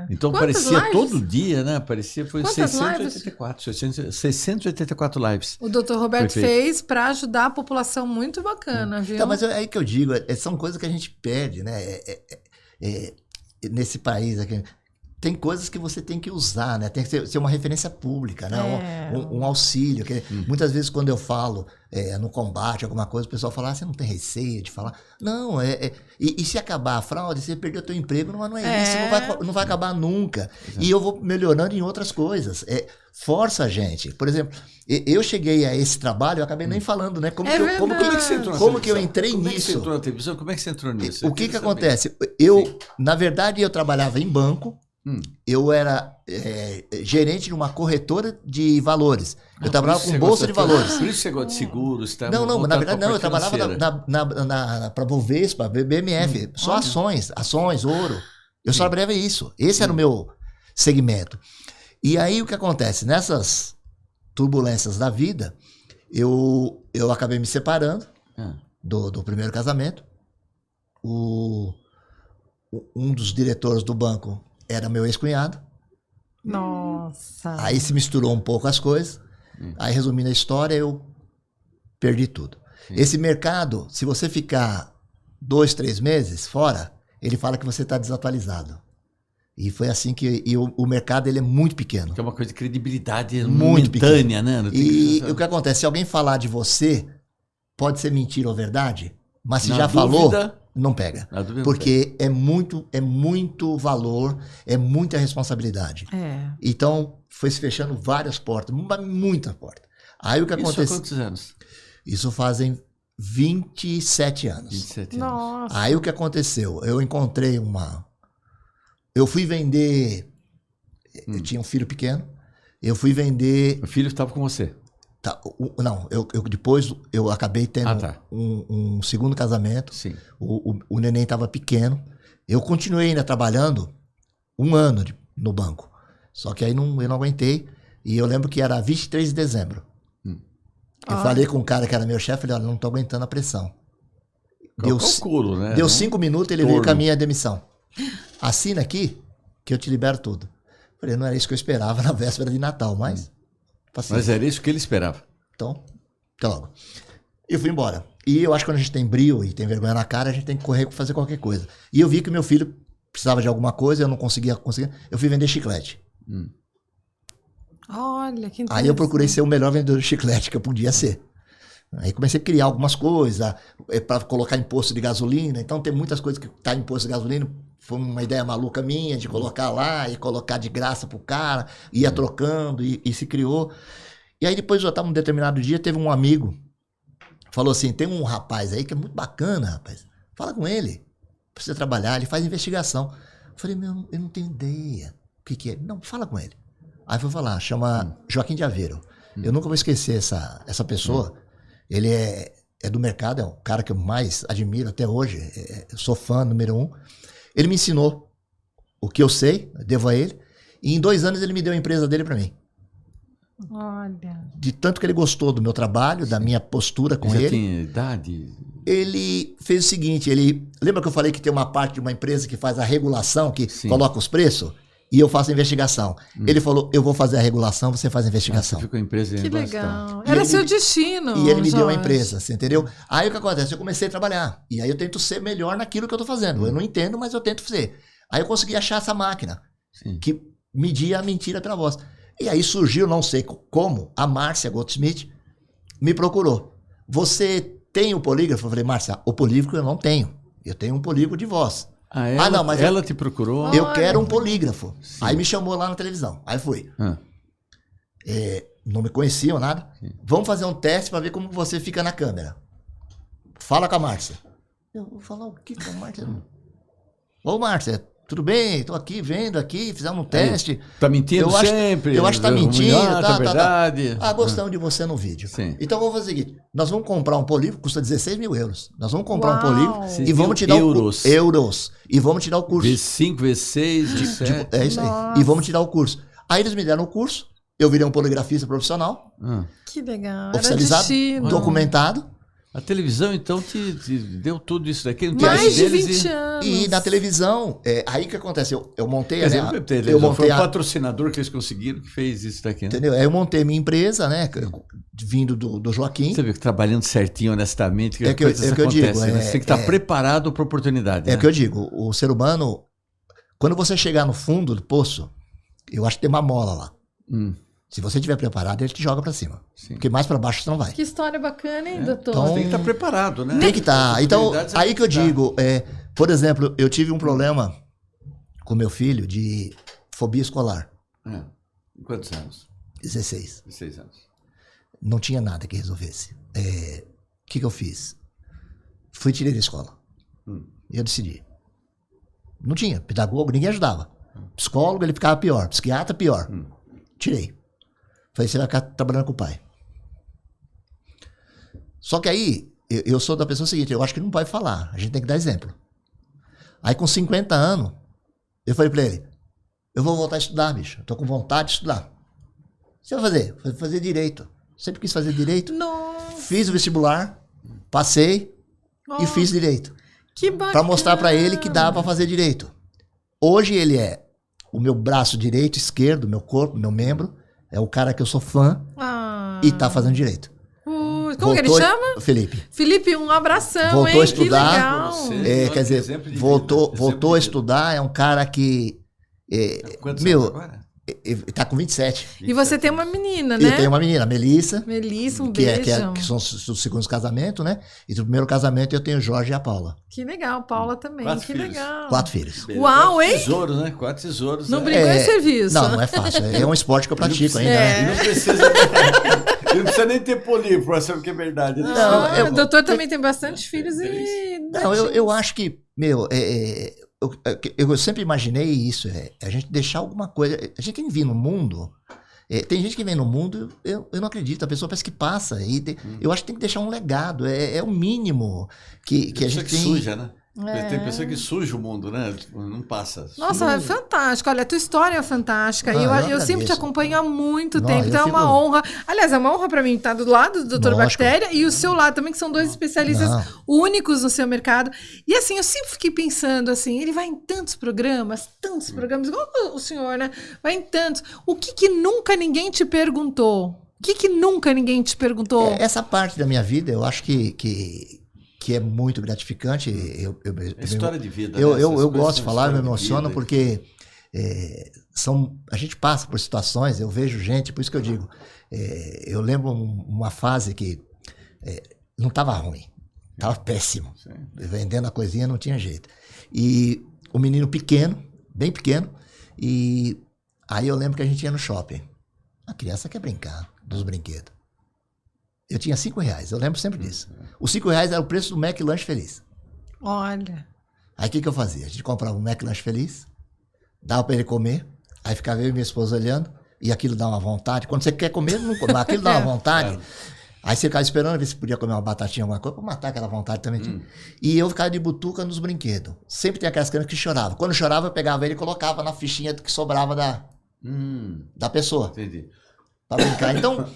Então Quantas aparecia lives? todo dia, né? Aparecia, foi Quantas 684 lives. O doutor Roberto fez para ajudar a população, muito bacana, viu? Então, mas é aí que eu digo, são coisas que a gente perde, né? Nesse país aqui. Tem coisas que você tem que usar, né? Tem que ser uma referência pública, né? Um auxílio. Que muitas vezes, quando eu falo no combate, alguma coisa, o pessoal fala, você não tem receio de falar. Não, e se acabar a fraude, você perdeu o teu emprego, não é isso, não vai acabar nunca. Exato. E eu vou melhorando em outras coisas. Força a gente. Por exemplo, eu cheguei a esse trabalho, eu acabei nem falando, né? Como que você entrou como que eu entrei nisso? Como é que você entrou na televisão? Como é que você entrou nisso? O que acontece? Na verdade, eu trabalhava em banco, eu era gerente de uma corretora de valores. Eu trabalhava com bolsa de valores. Por isso você gosta de seguros? Tá? Não, na verdade não. Eu trabalhava para Bovespa, BMF, só ações, ouro. Eu só trabalhava isso. Esse era o meu segmento. E aí o que acontece? Nessas turbulências da vida, eu acabei me separando do primeiro casamento. Um dos diretores do banco era meu ex-cunhado. Nossa. Aí se misturou um pouco as coisas. Aí, resumindo a história, eu perdi tudo. Esse mercado, se você ficar 2, 3 meses fora, ele fala que você está desatualizado. E foi assim que... E o mercado, ele é muito pequeno. Que é uma coisa de credibilidade muito momentânea, né? E o que acontece? Se alguém falar de você, pode ser mentira ou verdade, mas se já falou... Não pega. Porque é muito valor, é muita responsabilidade. Então, foi se fechando várias portas, muita porta. Aí o que aconteceu? Isso há quantos anos? Isso fazem 27 anos. 27 anos. Nossa. Aí o que aconteceu? Eu encontrei eu fui vender... Eu tinha um filho pequeno. Eu fui vender... O filho estava com você? Não, depois eu acabei tendo um segundo casamento. Sim. O neném estava pequeno. Eu continuei ainda trabalhando 1 ano no banco. Só que aí eu não aguentei. E eu lembro que era 23 de dezembro. Eu falei com um cara que era meu chefe, falei, olha, não estou aguentando a pressão. Calculo, né? Deu 5 minutos, ele veio com a minha demissão. Assina aqui que eu te libero tudo. Falei, não era isso que eu esperava na véspera de Natal, mas... Mas era isso que ele esperava. Então, até logo. Eu fui embora. E eu acho que quando a gente tem brio e tem vergonha na cara, a gente tem que correr para fazer qualquer coisa. E eu vi que o meu filho precisava de alguma coisa, eu não conseguia. Eu fui vender chiclete. Olha, que interessante. Aí eu procurei ser o melhor vendedor de chiclete que eu podia ser. Aí comecei a criar algumas coisas para colocar imposto de gasolina. Então tem muitas coisas que tá imposto de gasolina. Foi uma ideia maluca minha de colocar lá e colocar de graça pro cara. Ia trocando e se criou. E aí depois eu estava um determinado dia, teve um amigo, falou assim, tem um rapaz aí que é muito bacana, rapaz. Fala com ele. Precisa trabalhar, ele faz investigação. Eu falei, eu não tenho ideia. O que é? Não, fala com ele. Aí foi falar, chama Joaquim de Aveiro. Eu nunca vou esquecer essa pessoa. Ele é do mercado, é o cara que eu mais admiro até hoje. Eu sou fã número 1. Ele me ensinou o que eu sei, eu devo a ele. E em 2 anos ele me deu a empresa dele para mim. Olha. De tanto que ele gostou do meu trabalho, da minha postura com ele. Já tinha idade? Ele fez o seguinte, lembra que eu falei que tem uma parte de uma empresa que faz a regulação, que coloca os preços? E eu faço a investigação. Ele falou, eu vou fazer a regulação, você faz a investigação. Você ficou a empresa que legal. Era seu destino. E ele me deu a empresa, você entendeu? Aí o que acontece? Eu comecei a trabalhar. E aí eu tento ser melhor naquilo que eu tô fazendo. Eu não entendo, mas eu tento ser. Aí eu consegui achar essa máquina que media a mentira pela voz. E aí surgiu, não sei como, a Márcia Goldsmith me procurou. Você tem o polígrafo? Eu falei, Márcia, o polígrafo eu não tenho. Eu tenho um polígrafo de voz. Não, mas ela te procurou? Eu quero um polígrafo. Sim. Aí me chamou lá na televisão. Aí fui. Não me conheciam, nada. Vamos fazer um teste para ver como você fica na câmera. Fala com a Márcia. Eu vou falar o que com a Márcia? Ô, Márcia, tudo bem? Tô aqui, vendo aqui, fizemos um teste. Tá mentindo sempre? Eu acho que tá mentindo. Tá verdade. Gostamos de você no vídeo. Sim. Então vamos fazer o seguinte. Nós vamos comprar um polígrafo, custa 16 mil euros. Nós vamos comprar um polígrafo e vamos te dar euros. E vamos te dar o curso. V5, V6, V7. É isso aí. E vamos te dar o curso. Aí eles me deram o curso. Eu virei um poligrafista profissional. Que legal. Oficializado, documentado. A televisão, então, te deu tudo isso daqui? Mais de 20 anos. E na televisão, aí o que acontece? Eu montei... Quer dizer, foi o patrocinador que eles conseguiram que fez isso daqui, né? Entendeu? Aí eu montei minha empresa, né? Vindo do Joaquim. Você vê que trabalhando certinho, honestamente, que eu digo, né? Você tem que estar preparado para a oportunidade. É o que eu digo. O ser humano, quando você chegar no fundo do poço, eu acho que tem uma mola lá. Se você estiver preparado, ele te joga pra cima. Sim. Porque mais pra baixo você não vai. Que história bacana, hein, doutor? Então, tem que estar preparado, né? Tem que estar. Então, aí que eu digo, por exemplo, eu tive um problema com meu filho de fobia escolar. Quantos anos? 16. 16 anos. Não tinha nada que resolvesse. O que eu fiz? Fui tirei da escola. E eu decidi. Não tinha pedagogo, ninguém ajudava. Psicólogo, ele ficava pior. Psiquiatra, pior. Tirei. Falei, você vai ficar trabalhando com o pai. Só que aí, eu sou da pessoa seguinte, eu acho que não pode falar. A gente tem que dar exemplo. Aí com 50 anos, eu falei pra ele, eu vou voltar a estudar, bicho. Eu tô com vontade de estudar. O que você vai fazer? Vou fazer direito. Sempre quis fazer direito. Nossa. Fiz o vestibular, passei e fiz direito. Que bacana. Pra mostrar pra ele que dava pra fazer direito. Hoje ele é o meu braço direito, esquerdo, meu corpo, meu membro. É o cara que eu sou fã e tá fazendo direito. Como que ele chama? Felipe. Felipe, um abração, voltou a estudar. Que legal. Quer dizer, voltou a estudar. É um cara que... Ele tá com 27. E você tem uma menina, né? Eu tenho uma menina, Melissa. Melissa, um beijo. Que são os segundos casamentos, né? E do primeiro casamento eu tenho o Jorge e a Paula. Que legal, Paula também. 4 filhos. Legal. 4 filhos. Uau, 4 hein? tesouros, né? 4 tesouros. Não brigou em serviço. Não é fácil. É um esporte que eu pratico ainda. Né? E não precisa nem ter polígrafo pra saber que é verdade. Né? O doutor também tem bastante filhos e... Não, eu acho que, eu sempre imaginei isso, a gente deixar alguma coisa. A gente tem que vir no mundo. Tem gente que vem no mundo, eu não acredito, a pessoa parece que passa. Eu acho que tem que deixar um legado. É o mínimo que a gente tem. Suja, né? Tem pessoa que suja o mundo, né? Não passa. Nossa, é fantástico. Olha, a tua história é fantástica. Eu sempre te acompanho há muito tempo. Então é uma honra. Aliás, é uma honra para mim estar do lado do Dr. Bactéria e o seu lado também, que são 2 especialistas únicos no seu mercado. E assim, eu sempre fiquei pensando assim, ele vai em tantos programas, igual o senhor, né? Vai em tantos. O que nunca ninguém te perguntou? O que nunca ninguém te perguntou? Essa parte da minha vida, eu acho que é muito gratificante. História de vida. Eu gosto de falar, me emociono, porque a gente passa por situações, eu vejo gente, por isso que eu digo, eu lembro uma fase que não estava ruim, estava péssimo. Sim. Vendendo a coisinha não tinha jeito. E o menino pequeno, bem pequeno, e aí eu lembro que a gente ia no shopping. A criança quer brincar dos brinquedos. Eu tinha R$5, eu lembro sempre disso. Os R$5 era o preço do Mac Lanche Feliz. Olha. Aí o que eu fazia? A gente comprava um Mac Lanche Feliz, dava para ele comer, aí ficava eu e minha esposa olhando, e aquilo dá uma vontade. Quando você quer comer, não come, aquilo dá uma vontade. Aí você ficava esperando ver se podia comer uma batatinha, alguma coisa, para matar aquela vontade também. E eu ficava de butuca nos brinquedos. Sempre tem aquelas crianças que choravam. Quando chorava, eu pegava ele e colocava na fichinha que sobrava da pessoa. Entendi. Para brincar. Então,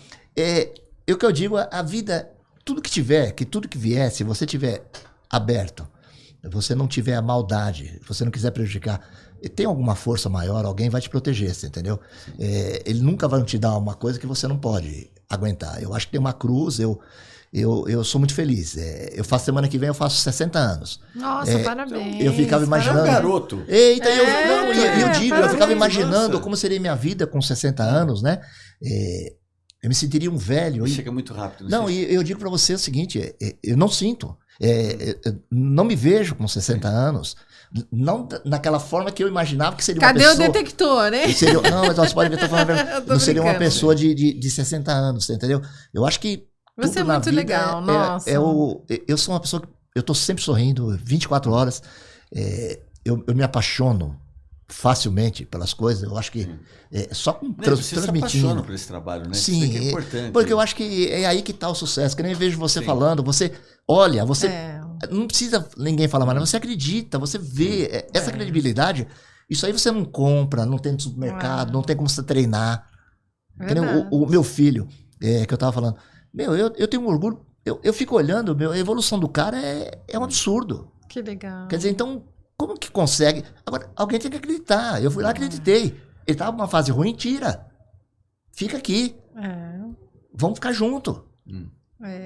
o que eu digo, a vida, tudo que vier, se você tiver aberto, você não tiver a maldade, você não quiser prejudicar, tem alguma força maior, alguém vai te proteger, você entendeu? Ele nunca vai te dar uma coisa que você não pode aguentar. Eu acho que tem uma cruz, eu sou muito feliz. Semana que vem eu faço 60 anos. Nossa, parabéns. Eu ficava imaginando... Era um garoto. Eu ficava imaginando como seria minha vida com 60 anos, né? Eu me sentiria um velho. Chega muito rápido. Não, e eu digo para você o seguinte, eu não sinto. Não me vejo com 60 anos. Não naquela forma que eu imaginava que seria uma pessoa... Cadê o detector, né? Não, mas você pode ver, não seria uma pessoa de 60 anos, você entendeu? Eu acho que você é muito legal, nossa. Eu sou uma pessoa que eu tô sempre sorrindo, 24 horas. Eu me apaixono facilmente pelas coisas. Eu acho que só com transmitindo. Você se apaixona por esse trabalho, né? Sim, isso é importante. Porque eu acho que é aí que está o sucesso. Que nem vejo você falando, você olha, você não precisa ninguém falar mais, você acredita, você vê essa credibilidade. Isso aí você não compra, não tem no supermercado, não tem como você treinar. Que nem o meu filho, que eu tava falando, eu tenho um orgulho, eu fico olhando, a evolução do cara é um absurdo. Que legal. Quer dizer, então, como que consegue? Agora, alguém tem que acreditar. Eu fui lá, acreditei. Ele tava numa fase ruim, tira. Fica aqui. Vamos ficar junto.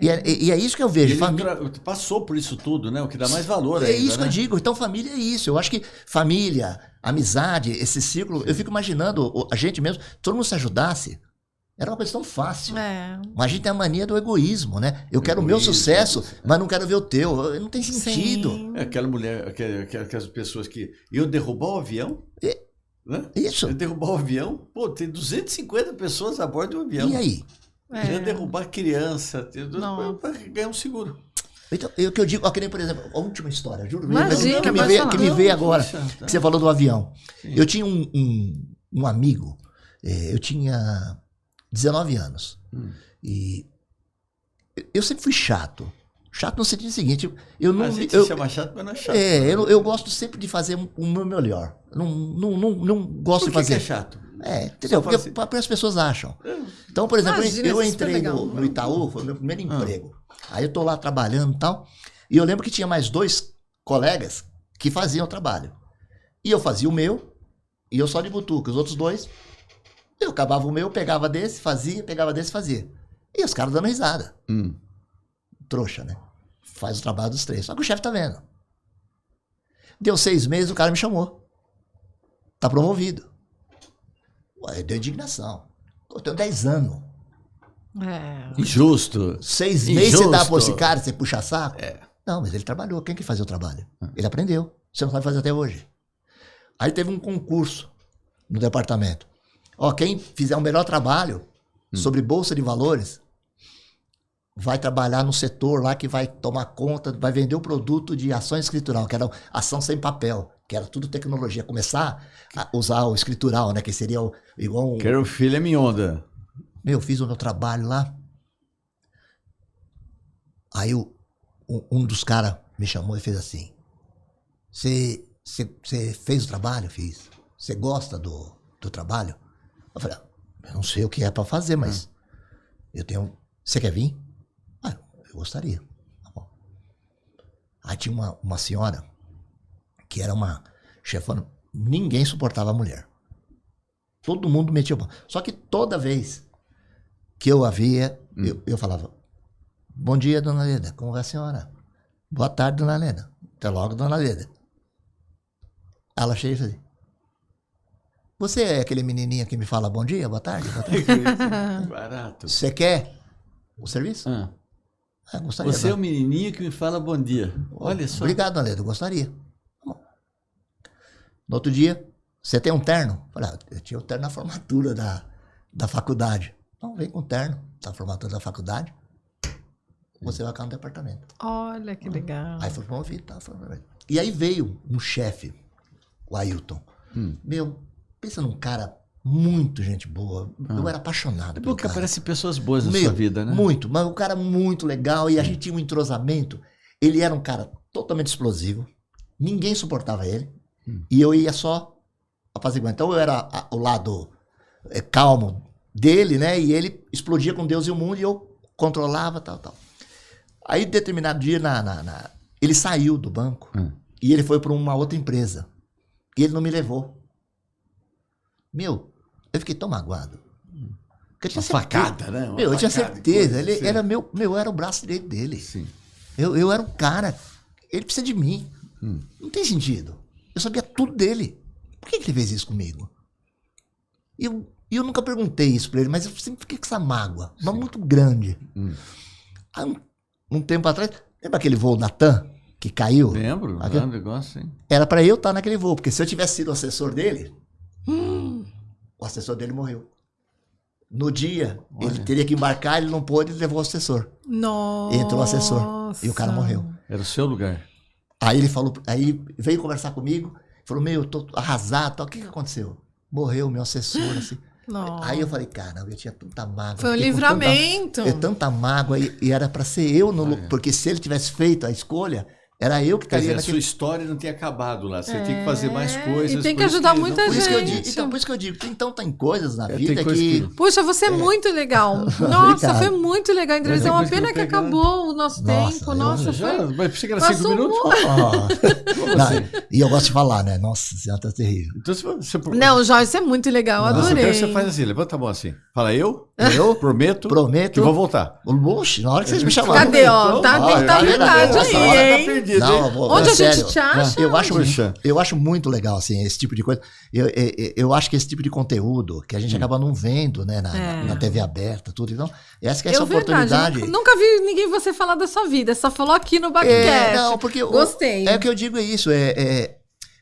E é isso que eu vejo. Ele passou por isso tudo, né? O que dá mais valor ainda, isso que eu digo. Então, família é isso. Eu acho que família, amizade, esse ciclo, eu fico imaginando, a gente mesmo, todo mundo se ajudasse, era uma coisa tão fácil. Mas a gente tem a mania do egoísmo, né? Eu quero o meu sucesso, mas não quero ver o teu. Não tem sentido. Sim. Aquela mulher, aquelas pessoas que iam derrubar o avião. Né? Isso. Ia derrubar o avião. Pô, tem 250 pessoas a bordo do avião. E aí? Ia derrubar criança, para ganhar um seguro. Então, o que eu digo, que nem, por exemplo, a última história, juro, Imagina, que me veio agora, que você falou do avião. Sim. Eu tinha um amigo, eu tinha 19 anos, e eu sempre fui chato. Chato no sentido seguinte, eu não... A gente chama chato, mas não é chato. Eu gosto sempre de fazer o meu melhor. Não gosto de fazer... Por que é chato? Entendeu? Porque assim. as pessoas acham. Então, por exemplo, Imagina, eu isso é entrei legal. no Itaú, foi o meu primeiro emprego. Aí eu tô lá trabalhando e tal, e eu lembro que tinha mais 2 colegas que faziam o trabalho. E eu fazia o meu, e eu só de butuca. Os outros 2, eu acabava o meu, pegava desse, fazia, pegava desse, fazia. E os caras dando risada. Trouxa, né? Faz o trabalho dos 3. Só que o chefe tá vendo. Deu 6 meses, o cara me chamou. Tá promovido. Ué, deu indignação. Eu tenho 10 anos. Injusto. 6 meses você dá pra esse cara, você puxa saco? Não, mas ele trabalhou. Quem que fazia o trabalho? Ele aprendeu. Você não sabe fazer até hoje. Aí teve um concurso no departamento. Quem fizer o melhor trabalho sobre bolsa de valores vai trabalhar no setor lá que vai tomar conta, vai vender o produto de ação escritural, que era ação sem papel, que era tudo tecnologia. Começar a usar o escritural, né? Que seria igual Que era o filho mionda. Eu fiz o meu trabalho lá. Aí um dos caras me chamou e fez assim: Você fez o trabalho? Fiz. Você gosta do trabalho? Eu falei: eu não sei o que é pra fazer, mas eu tenho... Você quer vir? Eu gostaria. Tá bom. Aí tinha uma senhora que era uma chefona. Ninguém suportava a mulher. Todo mundo metia o pau. Só que toda vez que eu a via, eu falava: bom dia, dona Leda. Como vai a senhora? Boa tarde, dona Leda. Até logo, dona Leda. Ela chega e fazia: você é aquele menininho que me fala bom dia, boa tarde, boa tarde? Barato. Você quer o serviço? Gostaria. Você é o menininho que me fala bom dia. Olha só. Obrigado, dona Leda, eu gostaria. Bom. No outro dia, você tem um terno? Falei: eu tinha o terno na formatura da faculdade. Então, vem com o terno da formatura da faculdade. Você vai ficar no departamento. Olha que legal. Aí foi promovido, tá? E aí veio um chefe, o Ailton. Pensa num cara muito gente boa. Eu era apaixonado pelo Porque cara. aparecem pessoas boas na sua vida, né? Muito, mas um cara muito legal. E a gente tinha um entrosamento. Ele era um cara totalmente explosivo. Ninguém suportava ele. E eu ia só apaziguar. Então eu era o lado calmo dele, né? E ele explodia com Deus e o mundo. E eu controlava, tal. Aí, determinado dia, ele saiu do banco. E ele foi para uma outra empresa. E ele não me levou. Eu fiquei tão magoado. Uma facada, né? Eu tinha certeza. Ele era eu era o braço direito dele. Sim. Eu era um cara. Ele precisa de mim. Não tem sentido. Eu sabia tudo dele. Por que ele fez isso comigo? E eu nunca perguntei isso pra ele, mas eu sempre fiquei com essa mágoa. Uma muito grande. Há um tempo atrás, lembra aquele voo da TAM que caiu? Lembro, um negócio, sim. Era pra eu estar naquele voo, porque se eu tivesse sido o assessor dele, o assessor dele morreu. No dia, ele teria que embarcar, ele não pôde, ele levou o assessor. Nossa. Entrou o assessor e o cara morreu. Era o seu lugar. Aí ele falou, aí veio conversar comigo, falou: eu tô arrasado, tal. O que aconteceu? Morreu o meu assessor, assim. Nossa. Aí eu falei: caramba, eu tinha tanta mágoa. Foi um livramento. Tanta mágoa, e era pra ser eu, porque se ele tivesse feito a escolha, era eu que estaria naquele... A sua história não tinha acabado lá, você tem que fazer mais coisas. E tem que ajudar muita gente. Por isso que eu digo, então tem coisas na vida que... Puxa, você é muito legal. Nossa, foi muito legal a entrevista. É uma pena que acabou o nosso tempo. Nossa, foi... Mas pensei que era 5 minutos. E eu gosto de falar, né? Nossa senhora, tá terrível. Então, você... Não, Joyce, é muito legal, adorei. Você faz assim, levanta a mão assim. Fala: eu prometo que vou voltar. Oxe, na hora que vocês me chamaram. Cadê, ó? Tá verdade aí, hein? Não, onde a gente te acha? Eu acho muito legal, assim, esse tipo de coisa. Eu acho que esse tipo de conteúdo que a gente acaba não vendo, né, na TV aberta, tudo. Então, essa que é essa oportunidade. Nunca vi ninguém você falar da sua vida, só falou aqui no Backcast. Não, porque gostei. O que eu digo é isso,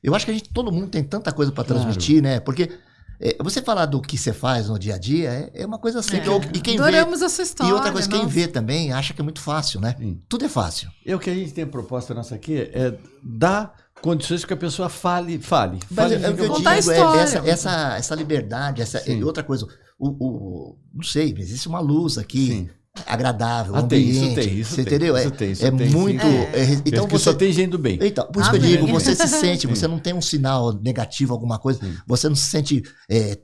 eu acho que todo mundo tem tanta coisa para transmitir, né? Porque você falar do que você faz no dia a dia é uma coisa simples. E quem adoramos essa história. E outra coisa, quem vê também acha que é muito fácil, né? Sim. Tudo é fácil. E o que a gente tem proposta nossa aqui é dar condições que a pessoa fale. Mas é o que eu contar digo, essa liberdade, outra coisa. Não sei, existe uma luz aqui. Sim. Agradável, ambiente, isso você entendeu? Isso tem, muito. Então você só tem gente do bem. Então, por isso que eu digo, você se sente, você não tem um sinal negativo, alguma coisa, você não se sente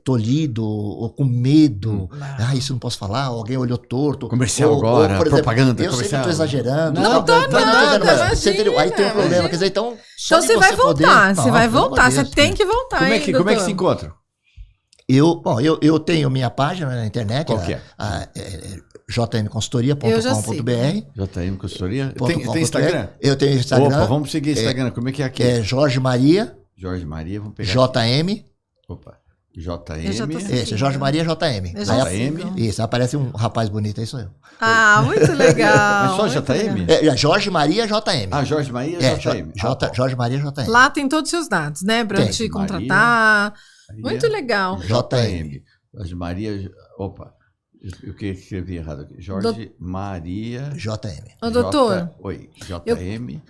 tolhido ou com medo. Isso não posso falar, alguém olhou torto. Comercial agora, por exemplo, propaganda. Eu sempre estou exagerando. Não tô nada, você entendeu? Aí tem um problema, quer dizer, então você vai voltar, você tem que voltar. Como é que se encontra? Eu tenho minha página na internet. Qual que é? jmconsultoria.com.br. JM Consultoria? Tem Instagram? Eu tenho Instagram. Opa, vamos seguir o Instagram. Como é que é aqui? É Jorge Maria. Jorge Maria, vamos pegar. JM. Opa. JM. Esse, Jorge Maria JM. JM. Isso, aparece um rapaz bonito, aí sou eu. Muito legal. Mas só JM? Jorge Maria JM. Jorge Maria JM. Jorge Maria JM. Lá tem todos os seus dados, né? Pra te contratar. Muito legal. JM. Jorge Maria. Opa. O que escrevi errado aqui? Jorge Maria. JM. Ô, doutor. Oi. JM.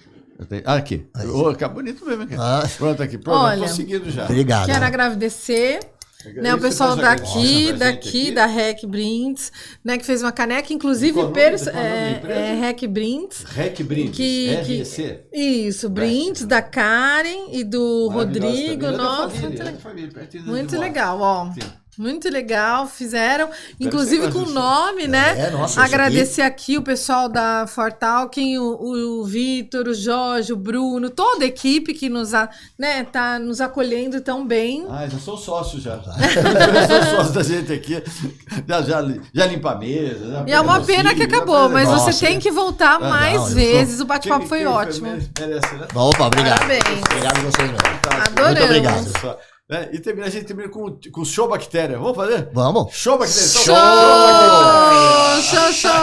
Aqui. Fica bonito mesmo aqui. Pronto, aqui. Pronto, olha, tô seguindo já. Obrigado. Quero agradecer. Né, o pessoal daqui, da Rec Brindes, né, que fez uma caneca, inclusive Rec Brindes. Rec Brindes, REC. Isso, Brindes, da Karen e do Rodrigo. Nossa, muito legal, ó. Sim. Muito legal, fizeram, inclusive com o nome, né? Nossa, agradecer aqui o pessoal da Fortalking, o Vitor, o Jorge, o Bruno, toda a equipe que tá nos acolhendo tão bem. Já sou sócio já. Já sou sócio da gente aqui. Já limpa a mesa. E é uma pena que acabou, mas você tem que voltar mais vezes. O bate-papo foi ótimo. Merece, né? Opa, obrigado. Parabéns. Obrigado a vocês mesmo. Adoramos. Muito obrigado. E a gente termina com show bactéria. Vamos fazer? Vamos. Show bactéria. Show!